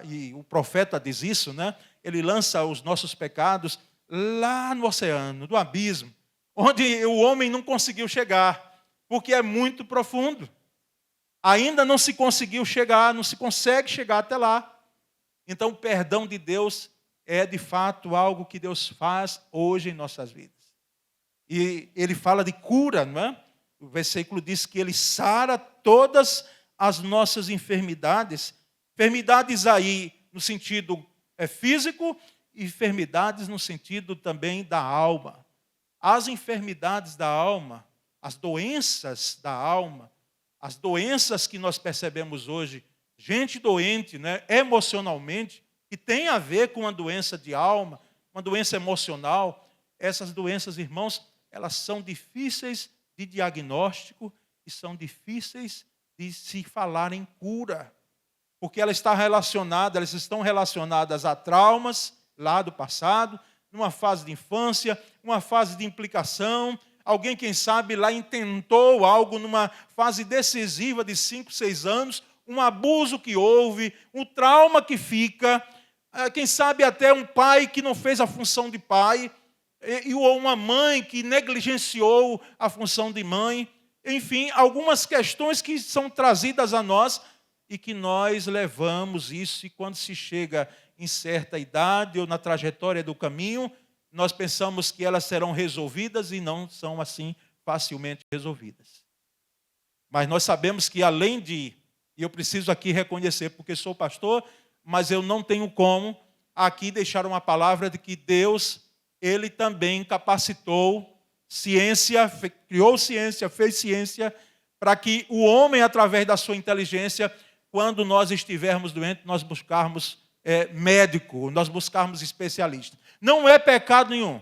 e o profeta diz isso, né? Ele lança os nossos pecados lá no oceano, no abismo, onde o homem não conseguiu chegar, porque é muito profundo. Ainda não se conseguiu chegar, não se consegue chegar até lá. Então, o perdão de Deus é, de fato, algo que Deus faz hoje em nossas vidas. E ele fala de cura, não é? O versículo diz que ele sara todas as nossas enfermidades. Enfermidades aí no sentido físico e enfermidades no sentido também da alma. As enfermidades da alma, as doenças da alma, as doenças que nós percebemos hoje, gente doente, né, emocionalmente, que tem a ver com uma doença de alma, uma doença emocional. Essas doenças, irmãos, elas são difíceis de diagnóstico e são difíceis de se falar em cura, porque elas estão relacionadas a traumas lá do passado, numa fase de infância, uma fase de implicação. Alguém, quem sabe, lá intentou algo numa fase decisiva de 5, 6 anos, um abuso que houve, um trauma que fica, quem sabe até um pai que não fez a função de pai, ou uma mãe que negligenciou a função de mãe. Enfim, algumas questões que são trazidas a nós e que nós levamos isso, e quando se chega em certa idade ou na trajetória do caminho, nós pensamos que elas serão resolvidas e não são assim facilmente resolvidas. Mas nós sabemos que além de, e eu preciso aqui reconhecer, porque sou pastor, mas eu não tenho como aqui deixar uma palavra de que Deus, Ele também capacitou ciência, criou ciência, fez ciência, para que o homem, através da sua inteligência, quando nós estivermos doentes, nós buscarmos médico, nós buscarmos especialista. Não é pecado nenhum.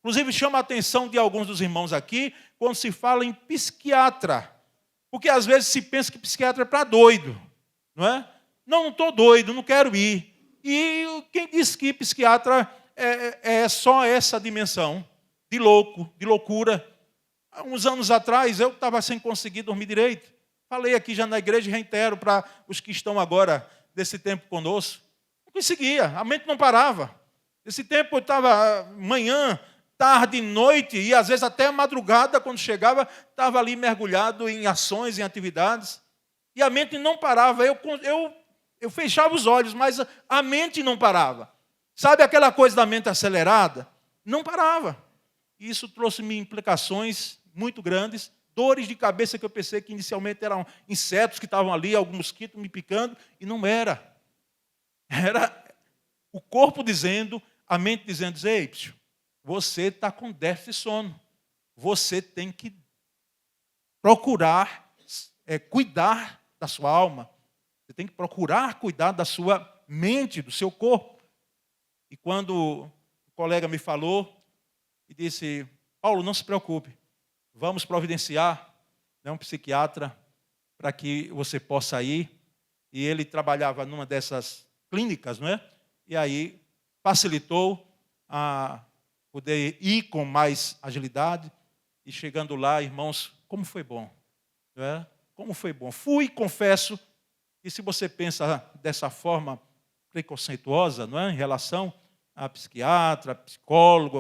Inclusive, chama a atenção de alguns dos irmãos aqui, quando se fala em psiquiatra. Porque às vezes se pensa que psiquiatra é para doido. Não é? Não estou doido, não quero ir. E quem diz que psiquiatra é só essa dimensão de louco, de loucura. Há uns anos atrás, eu estava sem conseguir dormir direito. Falei aqui já na igreja e reitero para os que estão agora desse tempo conosco. Não conseguia, a mente não parava. Esse tempo eu estava manhã, tarde, noite e às vezes até madrugada, quando chegava, estava ali mergulhado em ações, em atividades. E a mente não parava. Eu fechava os olhos, mas a mente não parava. Sabe aquela coisa da mente acelerada? Não parava. E isso trouxe-me implicações muito grandes, dores de cabeça que eu pensei que inicialmente eram insetos que estavam ali, algum mosquito me picando, e não era. Era o corpo dizendo, a mente dizendo, ei, você está com déficit de sono. Você tem que procurar cuidar da sua alma. Você tem que procurar cuidar da sua mente, do seu corpo. E quando o colega me falou e disse, Paulo, não se preocupe, vamos providenciar um psiquiatra para que você possa ir. E ele trabalhava numa dessas clínicas, não é? E aí facilitou a poder ir com mais agilidade. E chegando lá, irmãos, como foi bom. Não é? Como foi bom. Fui, confesso, que se você pensa dessa forma preconceituosa, não é? Em relação a psiquiatra, psicólogo,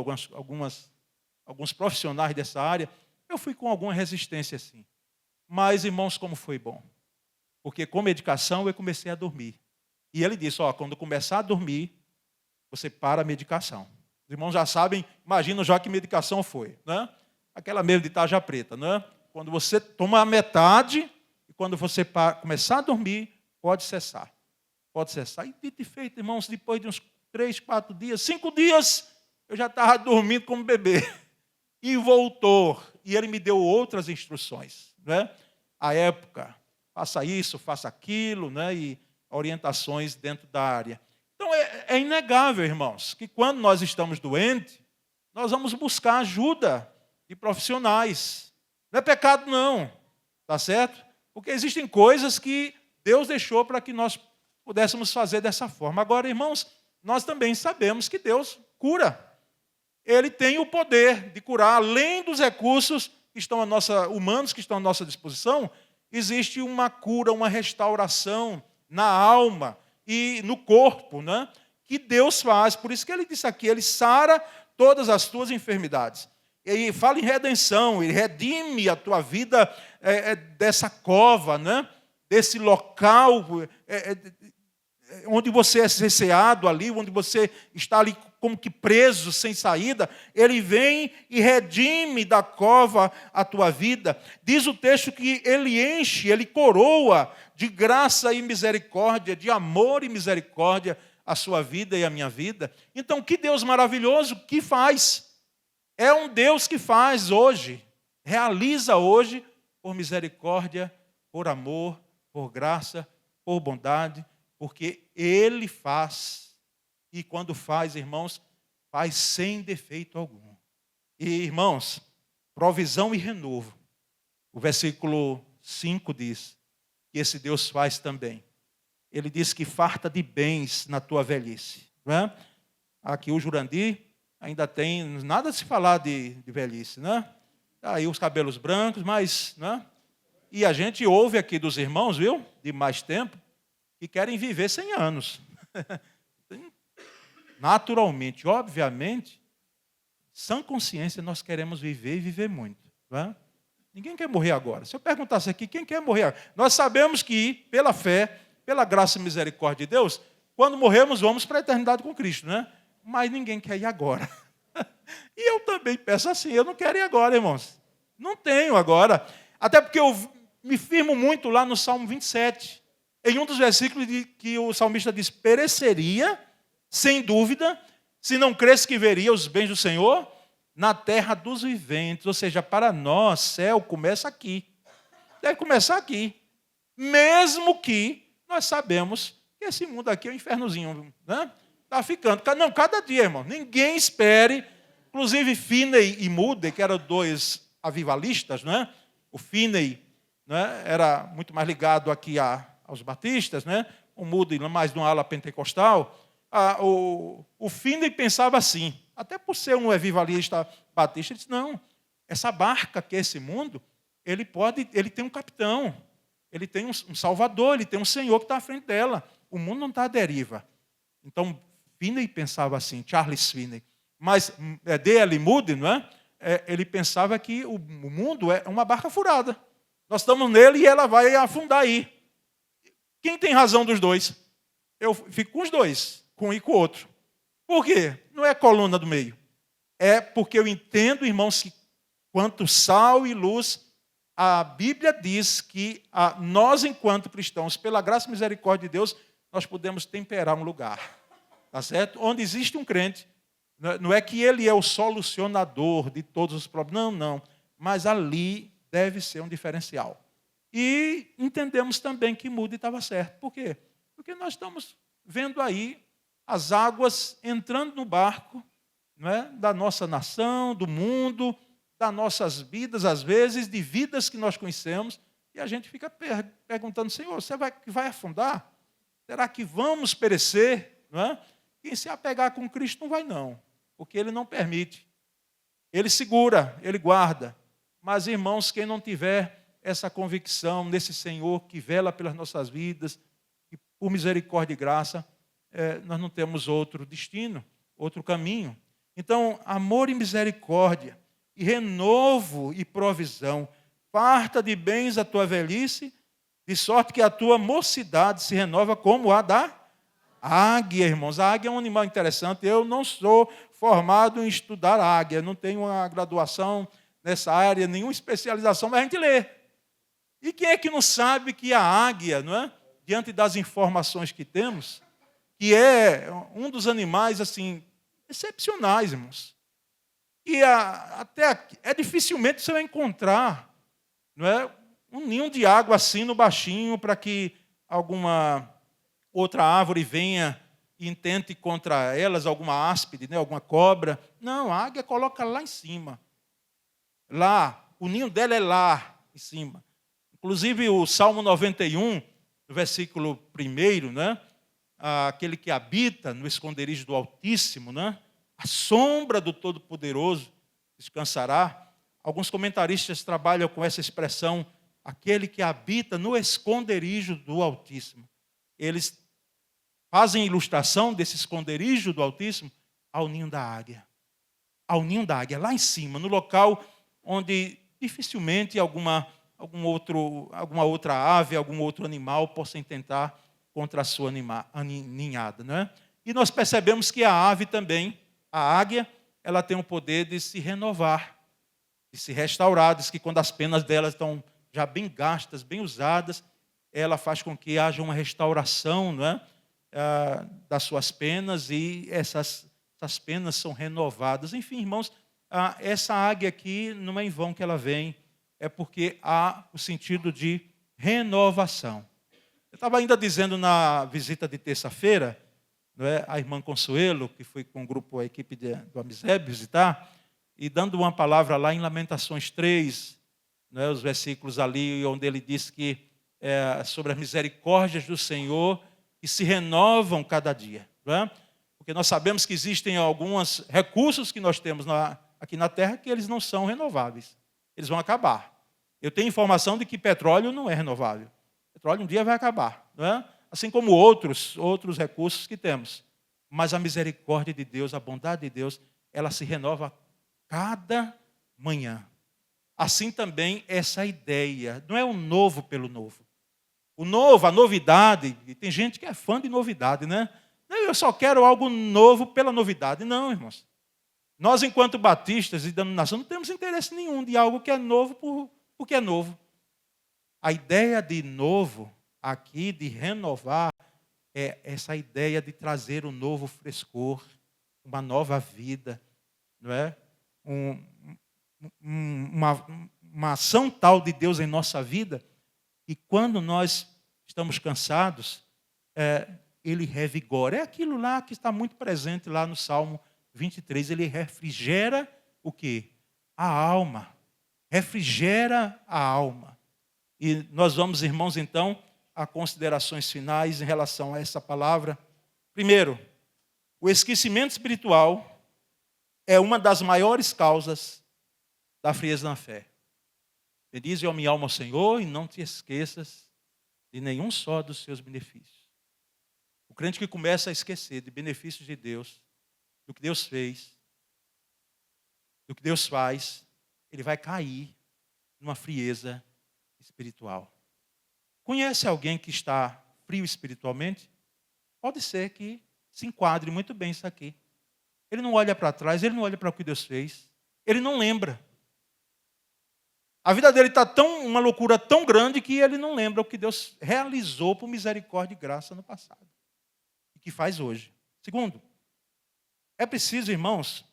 alguns profissionais dessa área, eu fui com alguma resistência, sim. Mas, irmãos, como foi bom. Porque com medicação eu comecei a dormir. E ele disse, quando começar a dormir, você para a medicação. Os irmãos já sabem, imaginam já que medicação foi. Né? Aquela mesmo de tarja preta. Né? Quando você toma a metade, e quando você começar a dormir, pode cessar. Pode cessar. E dito e feito, irmãos, depois de uns 3, 4 dias, 5 dias, eu já estava dormindo como bebê. E voltou. E ele me deu outras instruções. Né? À época, faça isso, faça aquilo, né? E orientações dentro da área. Então, é inegável, irmãos, que quando nós estamos doentes, nós vamos buscar ajuda de profissionais. Não é pecado, não. Tá certo? Porque existem coisas que Deus deixou para que nós pudéssemos fazer dessa forma. Agora, irmãos, nós também sabemos que Deus cura. Ele tem o poder de curar, além dos recursos que estão humanos que estão à nossa disposição, existe uma cura, uma restauração na alma e no corpo, né? Que Deus faz. Por isso que ele disse aqui, ele sara todas as tuas enfermidades. E fala em redenção, ele redime a tua vida dessa cova, né? Desse local onde você é cesseado ali, onde você está ali como que preso, sem saída. Ele vem e redime da cova a tua vida. Diz o texto que ele enche, ele coroa de graça e misericórdia, de amor e misericórdia a sua vida e a minha vida. Então, que Deus maravilhoso que faz. É um Deus que faz hoje, realiza hoje por misericórdia, por amor, por graça, por bondade, porque Ele faz. E quando faz, irmãos, faz sem defeito algum. E, irmãos, provisão e renovo. O versículo 5 diz que esse Deus faz também. Ele diz que farta de bens na tua velhice. Não é? Aqui o Jurandir ainda tem nada de se falar de velhice, né? Aí os cabelos brancos, mas, né? E a gente ouve aqui dos irmãos, viu? De mais tempo, que querem viver 100 anos. Naturalmente, obviamente, sã consciência, nós queremos viver e viver muito. Não é? Ninguém quer morrer agora. Se eu perguntasse aqui, quem quer morrer agora? Nós sabemos que, pela fé, pela graça e misericórdia de Deus, quando morremos, vamos para a eternidade com Cristo, né? Mas ninguém quer ir agora. E eu também peço assim, eu não quero ir agora, irmãos. Não tenho agora. Até porque eu me firmo muito lá no Salmo 27. Em um dos versículos que o salmista diz, pereceria, sem dúvida, se não cresce que veria os bens do Senhor na terra dos viventes. Ou seja, para nós, céu começa aqui. Deve começar aqui. Mesmo que nós sabemos que esse mundo aqui é um infernozinho, né? Está ficando. Não, cada dia, irmão. Ninguém espere. Inclusive, Finney e Moody, que eram dois avivalistas, né? O Finney, né, era muito mais ligado aqui aos batistas, né? O Moody mais de uma ala pentecostal. O Finney pensava assim, até por ser um avivalista batista, ele disse, não, essa barca que é esse mundo, ele tem um capitão. ele tem um Salvador, ele tem um Senhor que está à frente dela. O mundo não está à deriva. Então, Finney pensava assim, Charles Finney. Mas D.L. Moody, não é? Ele pensava que o mundo é uma barca furada. Nós estamos nele e ela vai afundar aí. Quem tem razão dos dois? Eu fico com os dois, com um e com o outro. Por quê? Não é coluna do meio. É porque eu entendo, irmãos, que quanto sal e luz, a Bíblia diz que nós, enquanto cristãos, pela graça e misericórdia de Deus, nós podemos temperar um lugar. Tá certo? Onde existe um crente, não é que ele é o solucionador de todos os problemas, não. Mas ali deve ser um diferencial. E entendemos também que Moody estava certo. Por quê? Porque nós estamos vendo aí as águas entrando no barco, não é? Da nossa nação, do mundo, das nossas vidas, às vezes, de vidas que nós conhecemos, e a gente fica perguntando, Senhor, você vai afundar? Será que vamos perecer? Não é? Quem se apegar com Cristo não vai, não, porque Ele não permite. Ele segura, Ele guarda. Mas, irmãos, quem não tiver essa convicção nesse Senhor que vela pelas nossas vidas, que por misericórdia e graça, nós não temos outro destino, outro caminho. Então, amor e misericórdia, e renovo e provisão, farta de bens a tua velhice, de sorte que a tua mocidade se renova como a da águia, irmãos. A águia é um animal interessante. Eu não sou formado em estudar águia, não tenho uma graduação nessa área, nenhuma especialização, mas a gente lê. E quem é que não sabe que a águia, não é? Diante das informações que temos, que é um dos animais assim excepcionais, irmãos. E até dificilmente você vai encontrar, não é, um ninho de água assim no baixinho para que alguma outra árvore venha e intente contra elas, alguma áspide, né, alguma cobra. Não, a águia coloca lá em cima. Lá, o ninho dela é lá em cima. Inclusive o Salmo 91, no versículo 1, né, aquele que habita no esconderijo do Altíssimo, né, a sombra do Todo-Poderoso descansará. Alguns comentaristas trabalham com essa expressão, aquele que habita no esconderijo do Altíssimo. Eles fazem ilustração desse esconderijo do Altíssimo ao ninho da águia. Ao ninho da águia, lá em cima, no local onde dificilmente alguma outra ave, algum outro animal possa intentar contra a sua ninhada, né? E nós percebemos que a ave também, a águia, ela tem o poder de se renovar, de se restaurar. Diz que quando as penas delas estão já bem gastas, bem usadas, ela faz com que haja uma restauração, não é? Das suas penas, e essas penas são renovadas. Enfim, irmãos, essa águia aqui não é em vão que ela vem, é porque há o sentido de renovação. Eu estava ainda dizendo na visita de terça-feira, não é, a irmã Consuelo, que foi com o grupo, a equipe do Amiseb visitar, e dando uma palavra lá em Lamentações 3, não é, os versículos ali onde ele diz que sobre as misericórdias do Senhor que se renovam cada dia. Não é? Porque nós sabemos que existem alguns recursos que nós temos aqui na Terra que eles não são renováveis. Eles vão acabar. Eu tenho informação de que petróleo não é renovável. Petróleo um dia vai acabar. Não é? Assim como outros recursos que temos. Mas a misericórdia de Deus, a bondade de Deus, ela se renova cada manhã. Assim também essa ideia. Não é o novo pelo novo. O novo, a novidade, e tem gente que é fã de novidade, né? Eu só quero algo novo pela novidade. Não, irmãos. Nós, enquanto batistas e denominação, não temos interesse nenhum de algo que é novo porque é novo. A ideia de novo aqui, de renovar, é essa ideia de trazer um novo frescor, uma nova vida, não é? Uma ação tal de Deus em nossa vida, e quando nós estamos cansados, Ele revigora. É aquilo lá que está muito presente lá no Salmo 23. Ele refrigera o quê? A alma. Refrigera a alma. E nós vamos, irmãos, então, a considerações finais em relação a essa palavra. Primeiro, o esquecimento espiritual é uma das maiores causas da frieza na fé. Bendize, ó minha alma, ao Senhor, e não te esqueças de nenhum só dos seus benefícios. O crente que começa a esquecer de benefícios de Deus, do que Deus fez, do que Deus faz, ele vai cair numa frieza espiritual. Conhece alguém que está frio espiritualmente? Pode ser que se enquadre muito bem isso aqui. Ele não olha para trás, ele não olha para o que Deus fez, ele não lembra. A vida dele está uma loucura tão grande que ele não lembra o que Deus realizou por misericórdia e graça no passado. E que faz hoje. Segundo, é preciso, irmãos,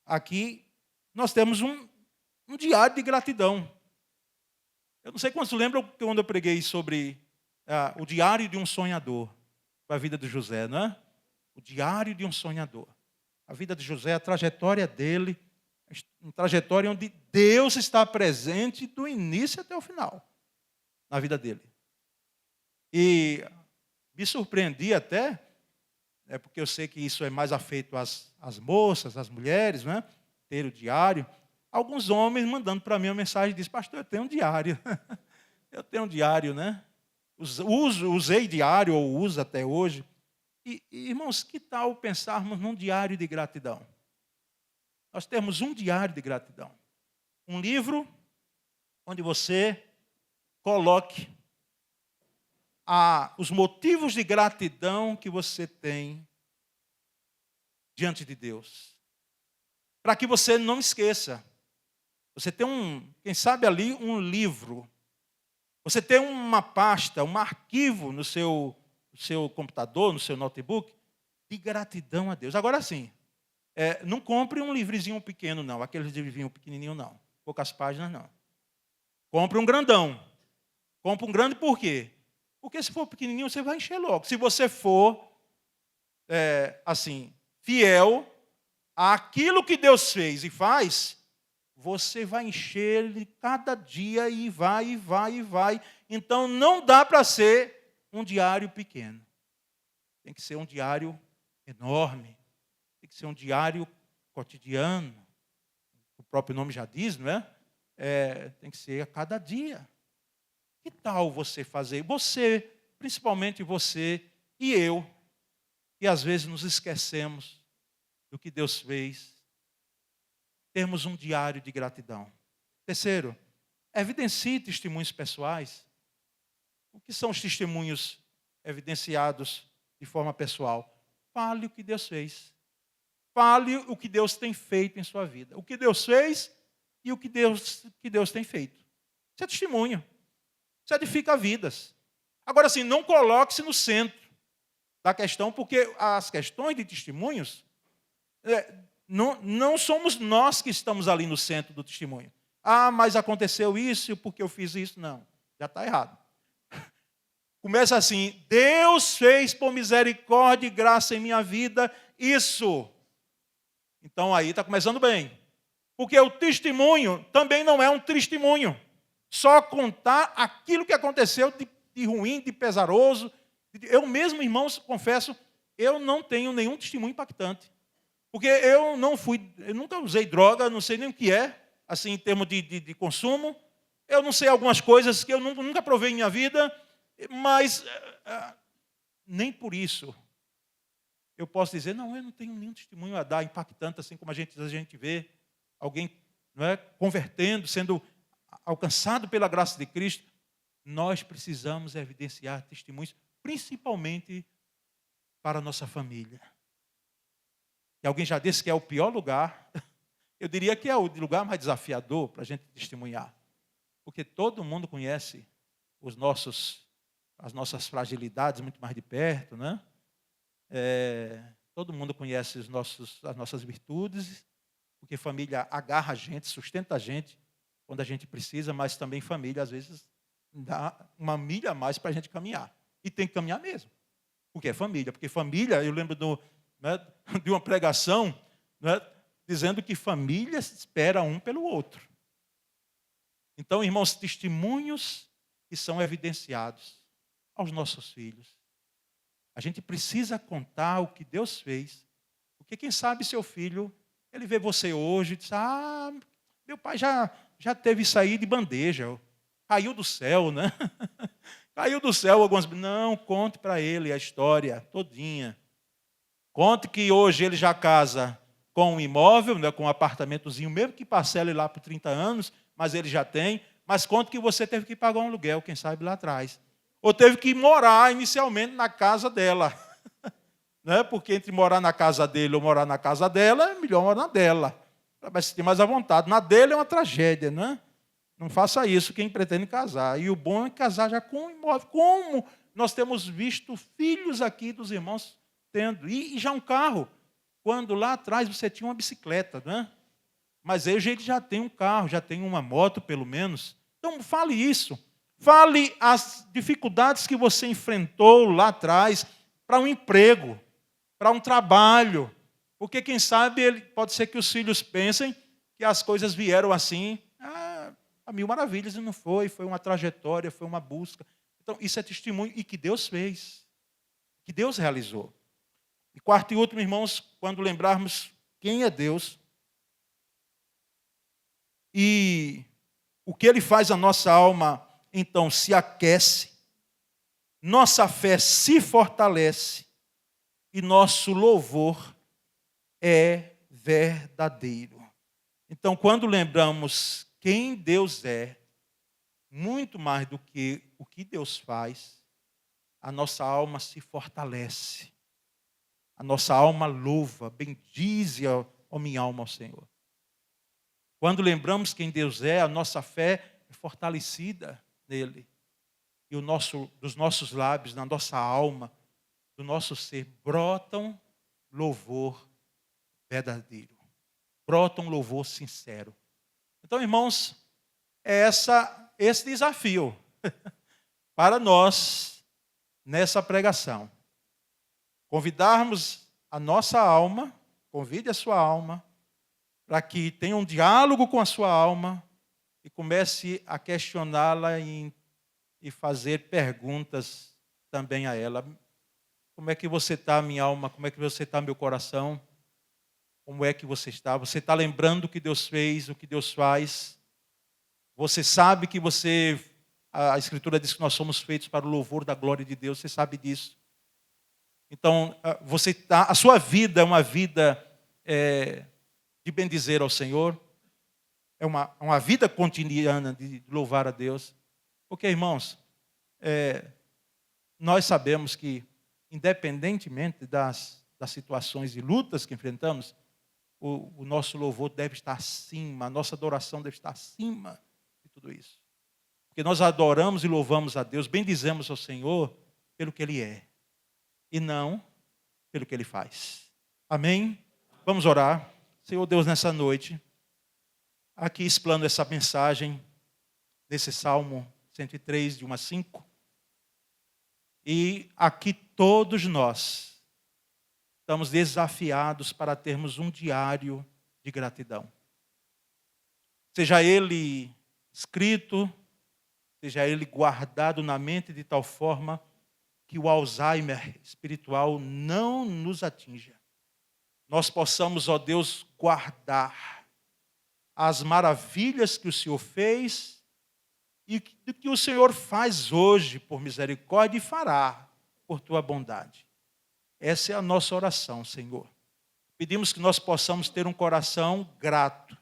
aqui nós temos um diário de gratidão. Eu não sei quantos lembram quando eu preguei sobre o diário de um sonhador, a vida de José, não é? O diário de um sonhador. A vida de José, a trajetória dele, uma trajetória onde Deus está presente do início até o final na vida dele. E me surpreendi até, porque eu sei que isso é mais afeito às moças, às mulheres, né? Ter o diário. Alguns homens mandando para mim uma mensagem, diz: pastor, eu tenho um diário. Eu tenho um diário, né? Usei diário, ou uso até hoje. E, irmãos, que tal pensarmos num diário de gratidão? Nós temos um diário de gratidão. Um livro onde você coloque os motivos de gratidão que você tem diante de Deus. Para que você não esqueça. Você tem quem sabe ali, um livro. Você tem uma pasta, um arquivo no seu computador, no seu notebook, de gratidão a Deus. Agora sim, não compre um livrezinho pequeno, não. Aqueles livrinhos pequenininhos, não. Poucas páginas, não. Compre um grandão. Compre um grande por quê? Porque se for pequenininho, você vai encher logo. Se você for, fiel àquilo que Deus fez e faz, você vai encher ele cada dia e vai, e vai, e vai. Então, não dá para ser um diário pequeno. Tem que ser um diário enorme. Tem que ser um diário cotidiano. O próprio nome já diz, não é? Tem que ser a cada dia. Que tal você fazer? Você, principalmente você e eu, que às vezes nos esquecemos do que Deus fez, termos um diário de gratidão. Terceiro, evidencie testemunhos pessoais. O que são os testemunhos evidenciados de forma pessoal? Fale o que Deus fez. Fale o que Deus tem feito em sua vida. O que Deus fez e o que Deus tem feito. Isso é testemunho. Isso edifica vidas. Agora, sim, não coloque-se no centro da questão, porque as questões de testemunhos, não somos nós que estamos ali no centro do testemunho. Ah, mas aconteceu isso porque eu fiz isso. Não, já está errado. Começa assim: Deus fez por misericórdia e graça em minha vida isso. Então aí está começando bem. Porque o testemunho também não é um testemunho. Só contar aquilo que aconteceu de ruim, de pesaroso. Eu mesmo, irmãos, confesso, eu não tenho nenhum testemunho impactante. Porque eu nunca usei droga, não sei nem o que é, assim, em termos de consumo. Eu não sei algumas coisas que eu nunca provei em minha vida, mas nem por isso eu posso dizer: não, eu não tenho nenhum testemunho a dar impactante, assim como a gente vê alguém, não é, convertendo, sendo alcançado pela graça de Cristo. Nós precisamos evidenciar testemunhos, principalmente para a nossa família. E alguém já disse que é o pior lugar. Eu diria que é o lugar mais desafiador para a gente testemunhar. Porque todo mundo conhece as nossas fragilidades muito mais de perto, né? Todo mundo conhece as nossas virtudes, porque família agarra a gente, sustenta a gente quando a gente precisa, mas também família, às vezes, dá uma milha a mais para a gente caminhar. E tem que caminhar mesmo. Porque é família. Porque família, eu lembro de uma pregação, dizendo que família espera um pelo outro. Então, irmãos, testemunhos que são evidenciados aos nossos filhos. A gente precisa contar o que Deus fez. Porque quem sabe seu filho, ele vê você hoje e diz: ah, meu pai já teve isso aí de bandeja, caiu do céu, né? Caiu do céu algumas... Não, conte para ele a história todinha. Conte que hoje ele já casa com um imóvel, né, com um apartamentozinho, mesmo que parcele lá por 30 anos, mas ele já tem. Mas conte que você teve que pagar um aluguel, quem sabe lá atrás. Ou teve que morar inicialmente na casa dela. Né? Porque entre morar na casa dele ou morar na casa dela, é melhor morar na dela. Vai se sentir mais à vontade. Na dele é uma tragédia, né? Não faça isso quem pretende casar. E o bom é casar já com um imóvel. Como nós temos visto filhos aqui dos irmãos tendo. E já um carro. Quando lá atrás você tinha uma bicicleta, né? Mas hoje ele já tem um carro, já tem uma moto pelo menos. Então fale isso. Fale as dificuldades que você enfrentou lá atrás para um emprego, para um trabalho. Porque quem sabe pode ser que os filhos pensem que as coisas vieram assim, a mil maravilhas, e não foi uma trajetória, foi uma busca. Então isso é testemunho e que Deus fez, que Deus realizou. E quarto e último, irmãos, quando lembrarmos quem é Deus e o que Ele faz, a nossa alma, então, se aquece, nossa fé se fortalece e nosso louvor é verdadeiro. Então, quando lembramos quem Deus é, muito mais do que o que Deus faz, a nossa alma se fortalece. A nossa alma louva, bendize a minha alma ao Senhor. Quando lembramos quem Deus é, a nossa fé é fortalecida nele. E dos nossos lábios, na nossa alma, do nosso ser, brotam louvor verdadeiro. Brotam louvor sincero. Então, irmãos, é esse desafio para nós nessa pregação. Convidarmos a nossa alma, convide a sua alma, para que tenha um diálogo com a sua alma e comece a questioná-la e fazer perguntas também a ela. Como é que você está, minha alma? Como é que você está, meu coração? Como é que você está? Você está lembrando o que Deus fez, o que Deus faz? Você sabe que a Escritura diz que nós somos feitos para o louvor da glória de Deus, você sabe disso. Então, a sua vida é uma vida de bendizer ao Senhor, é uma vida cotidiana de louvar a Deus. Porque, irmãos, nós sabemos que, independentemente das situações e lutas que enfrentamos, o nosso louvor deve estar acima, a nossa adoração deve estar acima de tudo isso. Porque nós adoramos e louvamos a Deus, bendizemos ao Senhor pelo que Ele é, e não pelo que Ele faz. Amém? Vamos orar. Senhor Deus, nessa noite, aqui explano essa mensagem desse Salmo 103, de 1 a 5. E aqui todos nós estamos desafiados para termos um diário de gratidão. Seja ele escrito, seja ele guardado na mente de tal forma que o Alzheimer espiritual não nos atinja. Nós possamos, ó Deus, guardar as maravilhas que o Senhor fez e do que o Senhor faz hoje por misericórdia e fará por tua bondade. Essa é a nossa oração, Senhor. Pedimos que nós possamos ter um coração grato.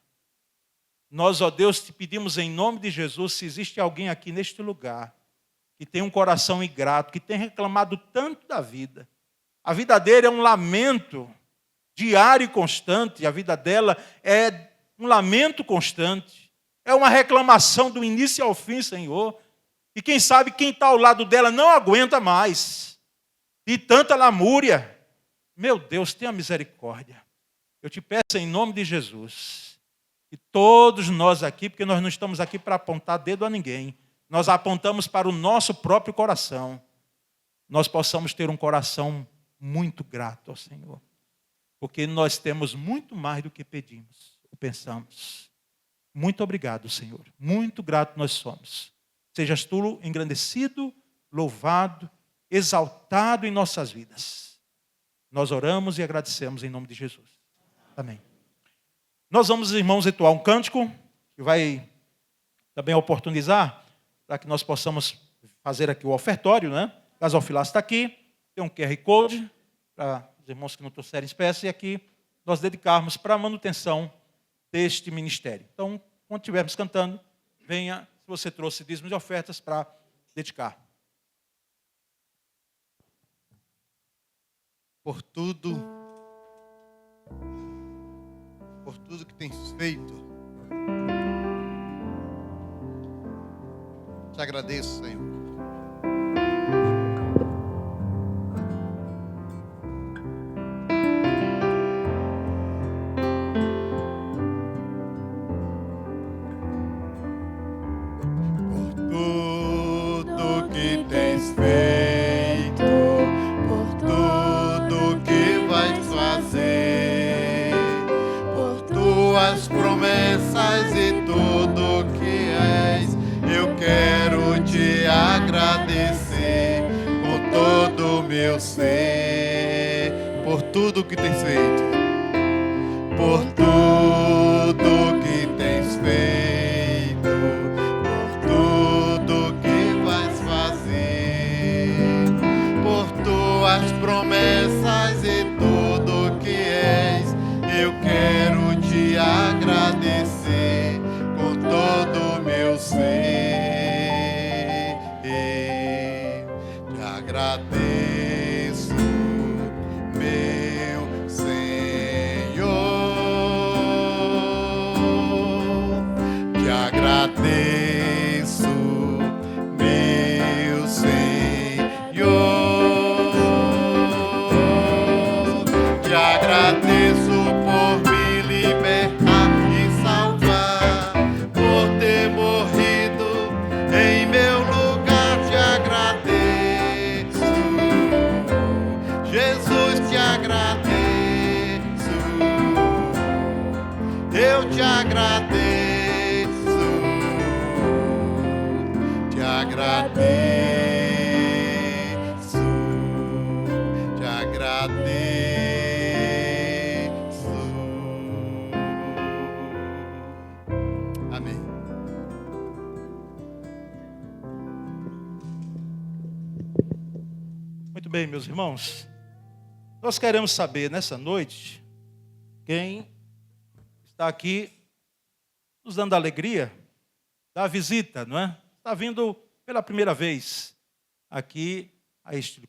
Nós, ó Deus, te pedimos em nome de Jesus, se existe alguém aqui neste lugar que tem um coração ingrato, que tem reclamado tanto da vida. A vida dele é um lamento diário e constante, a vida dela é um lamento constante, é uma reclamação do início ao fim, Senhor. E quem sabe quem está ao lado dela não aguenta mais, de tanta lamúria. Meu Deus, tenha misericórdia. Eu te peço em nome de Jesus, que todos nós aqui, porque nós não estamos aqui para apontar dedo a ninguém, nós apontamos para o nosso próprio coração, nós possamos ter um coração muito grato ao Senhor, porque nós temos muito mais do que pedimos ou pensamos. Muito obrigado, Senhor. Muito grato nós somos. Sejas tu engrandecido, louvado, exaltado em nossas vidas. Nós oramos e agradecemos em nome de Jesus. Amém. Nós vamos, irmãos, entoar um cântico que vai também oportunizar para que nós possamos fazer aqui o ofertório, né? O gasofilaço está aqui, tem um QR Code para os irmãos que não trouxerem espécie, e aqui nós dedicarmos para a manutenção deste ministério. Então, quando estivermos cantando, venha, se você trouxe dízimos e ofertas, para dedicar. Por tudo que tens feito, te agradeço, Senhor. Meu ser, por tudo que tens feito, por tudo que tens feito, por tudo que vais fazer, por tuas promessas e tudo que és, eu quero te agradecer com todo o meu ser. Te agradeço, meu Senhor, te agradeço, meu Senhor, te agradeço por me libertar e salvar, por ter morrido em meu lugar, te agradeço. Jesus, te agradeço, eu te agradeço, te agradeço, te agradeço. Amém. Muito bem, meus irmãos. Nós queremos saber nessa noite quem está aqui nos dando alegria da visita, não é? Está vindo pela primeira vez aqui a este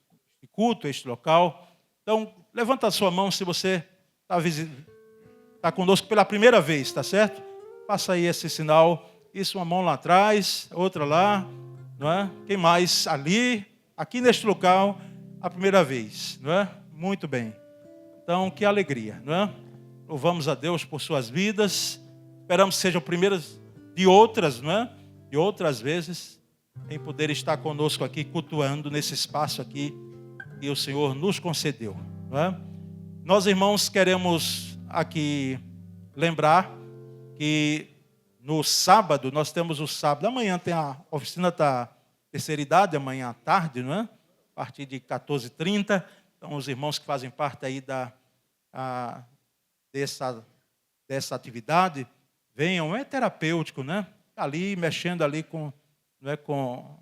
culto, a este local. Então, levanta a sua mão se você está conosco pela primeira vez, tá certo? Faça aí esse sinal. Isso, uma mão lá atrás, outra lá, não é? Quem mais? Ali, aqui neste local, a primeira vez, não é? Muito bem. Então, que alegria, não é? Louvamos a Deus por suas vidas. Esperamos que sejam primeiras de outras, não é? De outras vezes, em poder estar conosco aqui, cultuando nesse espaço aqui que o Senhor nos concedeu, não é? Nós, irmãos, queremos aqui lembrar que no sábado, nós temos o sábado, amanhã tem a oficina da terceira idade, amanhã à tarde, não é? A partir de 14h30. Então, os irmãos que fazem parte aí dessa atividade, venham, é terapêutico, né? Ali, mexendo ali com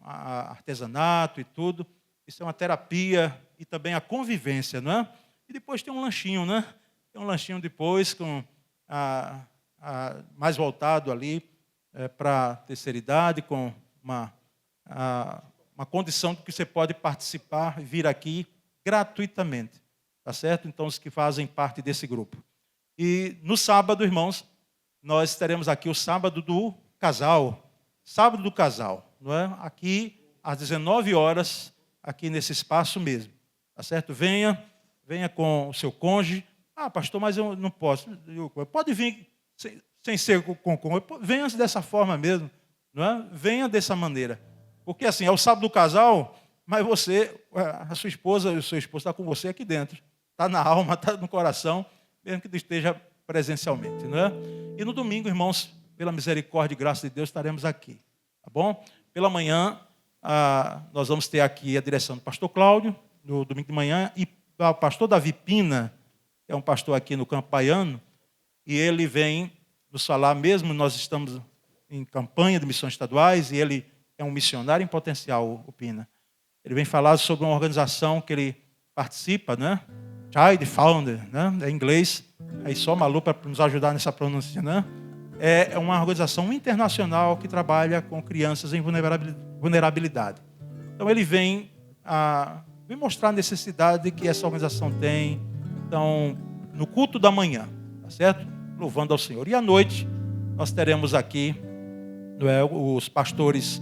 artesanato e tudo. Isso é uma terapia e também a convivência, não é? E depois tem um lanchinho, né? Tem um lanchinho depois, mais voltado ali para a terceira idade, com uma condição de que você pode participar e vir aqui gratuitamente, tá certo? Então, os que fazem parte desse grupo. E no sábado, irmãos, nós teremos aqui o sábado do casal. Sábado do casal, não é? Aqui, às 19 horas, aqui nesse espaço mesmo, tá certo? Venha com o seu cônjuge. Ah, pastor, mas eu não posso. Pode vir sem ser com cônjuge. Venha dessa forma mesmo, não é? Venha dessa maneira. Porque, assim, é o sábado do casal, mas você, a sua esposa e o seu esposo estão com você aqui dentro. Está na alma, está no coração, mesmo que esteja presencialmente, não é? E no domingo, irmãos, pela misericórdia e graça de Deus, estaremos aqui, tá bom? Pela manhã, nós vamos ter aqui a direção do pastor Cláudio, no domingo de manhã, e o pastor Davi Pina, que é um pastor aqui no Campo Baiano, e ele vem nos falar, mesmo nós estamos em campanha de missões estaduais, e ele é um missionário em potencial, o Pina. Ele vem falar sobre uma organização que ele participa, né? Child Founder, né? É em inglês. Aí só Malu para nos ajudar nessa pronúncia, né? É uma organização internacional que trabalha com crianças em vulnerabilidade. Então ele vem mostrar a necessidade que essa organização tem. Então, no culto da manhã, tá certo? Louvando ao Senhor. E à noite, nós teremos aqui os pastores,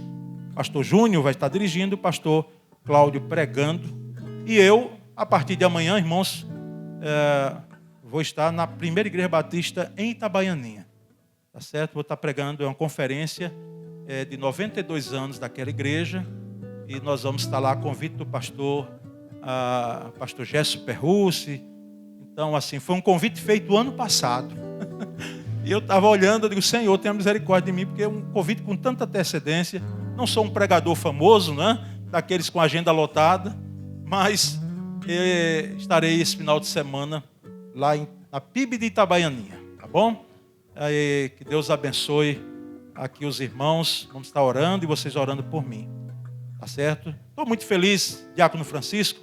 o pastor Júnior vai estar dirigindo, o pastor Cláudio pregando. E eu, a partir de amanhã, irmãos, vou estar na primeira igreja batista em Itabaianinha. Tá certo? Vou estar pregando, é uma conferência de 92 anos daquela igreja. E nós vamos estar lá a convite do pastor Gesso Perrucci. Então, assim, foi um convite feito ano passado. E eu estava olhando, eu digo, Senhor, tenha misericórdia de mim, porque é um convite com tanta antecedência. Não sou um pregador famoso, né? Daqueles com agenda lotada, mas estarei esse final de semana lá na PIB de Itabaianinha, tá bom? Que Deus abençoe aqui os irmãos. Vamos estar orando e vocês orando por mim. Tá certo? Estou muito feliz, Diácono Francisco,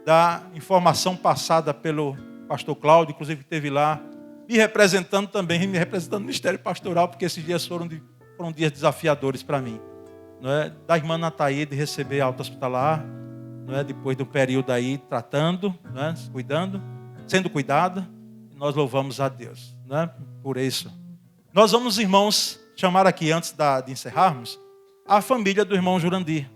da informação passada pelo pastor Cláudio, inclusive que esteve lá, me representando também, me representando no Ministério Pastoral, porque esses dias foram dias desafiadores para mim. Não é? Da irmã Nataí de receber alta hospitalar, não é? Depois de um período aí tratando, não é? Cuidando, sendo cuidada, e nós louvamos a Deus, não é? Por isso. Nós vamos, irmãos, chamar aqui, antes de encerrarmos, a família do irmão Jurandir.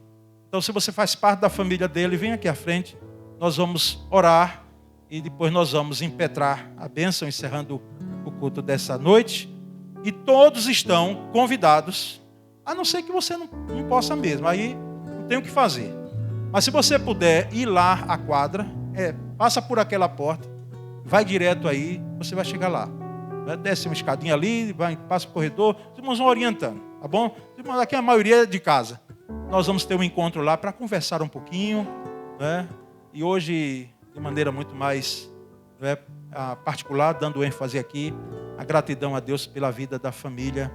Então, se você faz parte da família dele, vem aqui à frente. Nós vamos orar e depois nós vamos impetrar a bênção, encerrando o culto dessa noite. E todos estão convidados, a não ser que você não possa mesmo. Aí não tem o que fazer. Mas se você puder ir lá à quadra, passa por aquela porta, vai direto aí, você vai chegar lá. Desce uma escadinha ali, passa o corredor, os irmãos vão orientando, tá bom? Os irmãos, aqui a maioria é de casa. Nós vamos ter um encontro lá para conversar um pouquinho, né? E hoje, de maneira muito mais particular, dando ênfase aqui, a gratidão a Deus pela vida da família,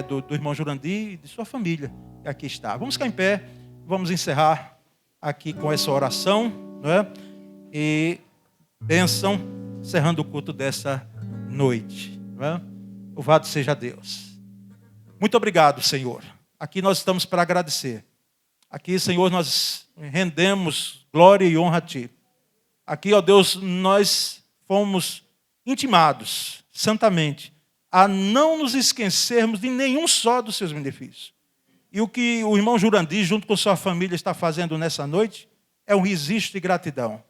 do irmão Jurandir e de sua família, que aqui está. Vamos ficar em pé, vamos encerrar aqui com essa oração, né? E bênção, encerrando o culto dessa noite. Né? Louvado seja Deus. Muito obrigado, Senhor. Aqui nós estamos para agradecer. Aqui, Senhor, nós rendemos glória e honra a Ti. Aqui, ó Deus, nós fomos intimados, santamente, a não nos esquecermos de nenhum só dos seus benefícios. E o que o irmão Jurandir, junto com sua família, está fazendo nessa noite, é um registro de gratidão.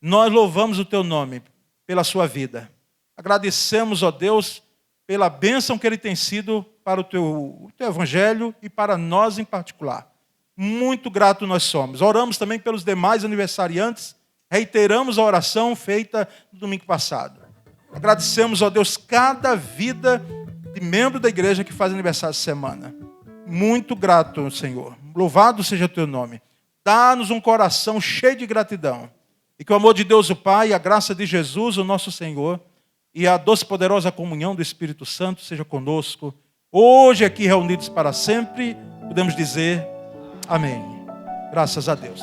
Nós louvamos o Teu nome pela sua vida. Agradecemos, ó Deus, pela bênção que Ele tem sido para o teu evangelho e para nós em particular. Muito grato nós somos. Oramos também pelos demais aniversariantes. Reiteramos a oração feita no domingo passado. Agradecemos, ó Deus, cada vida de membro da igreja que faz aniversário essa semana. Muito grato, Senhor. Louvado seja o Teu nome. Dá-nos um coração cheio de gratidão. E que o amor de Deus, o Pai, a graça de Jesus, o nosso Senhor, e a doce e poderosa comunhão do Espírito Santo seja conosco. Hoje aqui reunidos para sempre, podemos dizer amém. Graças a Deus.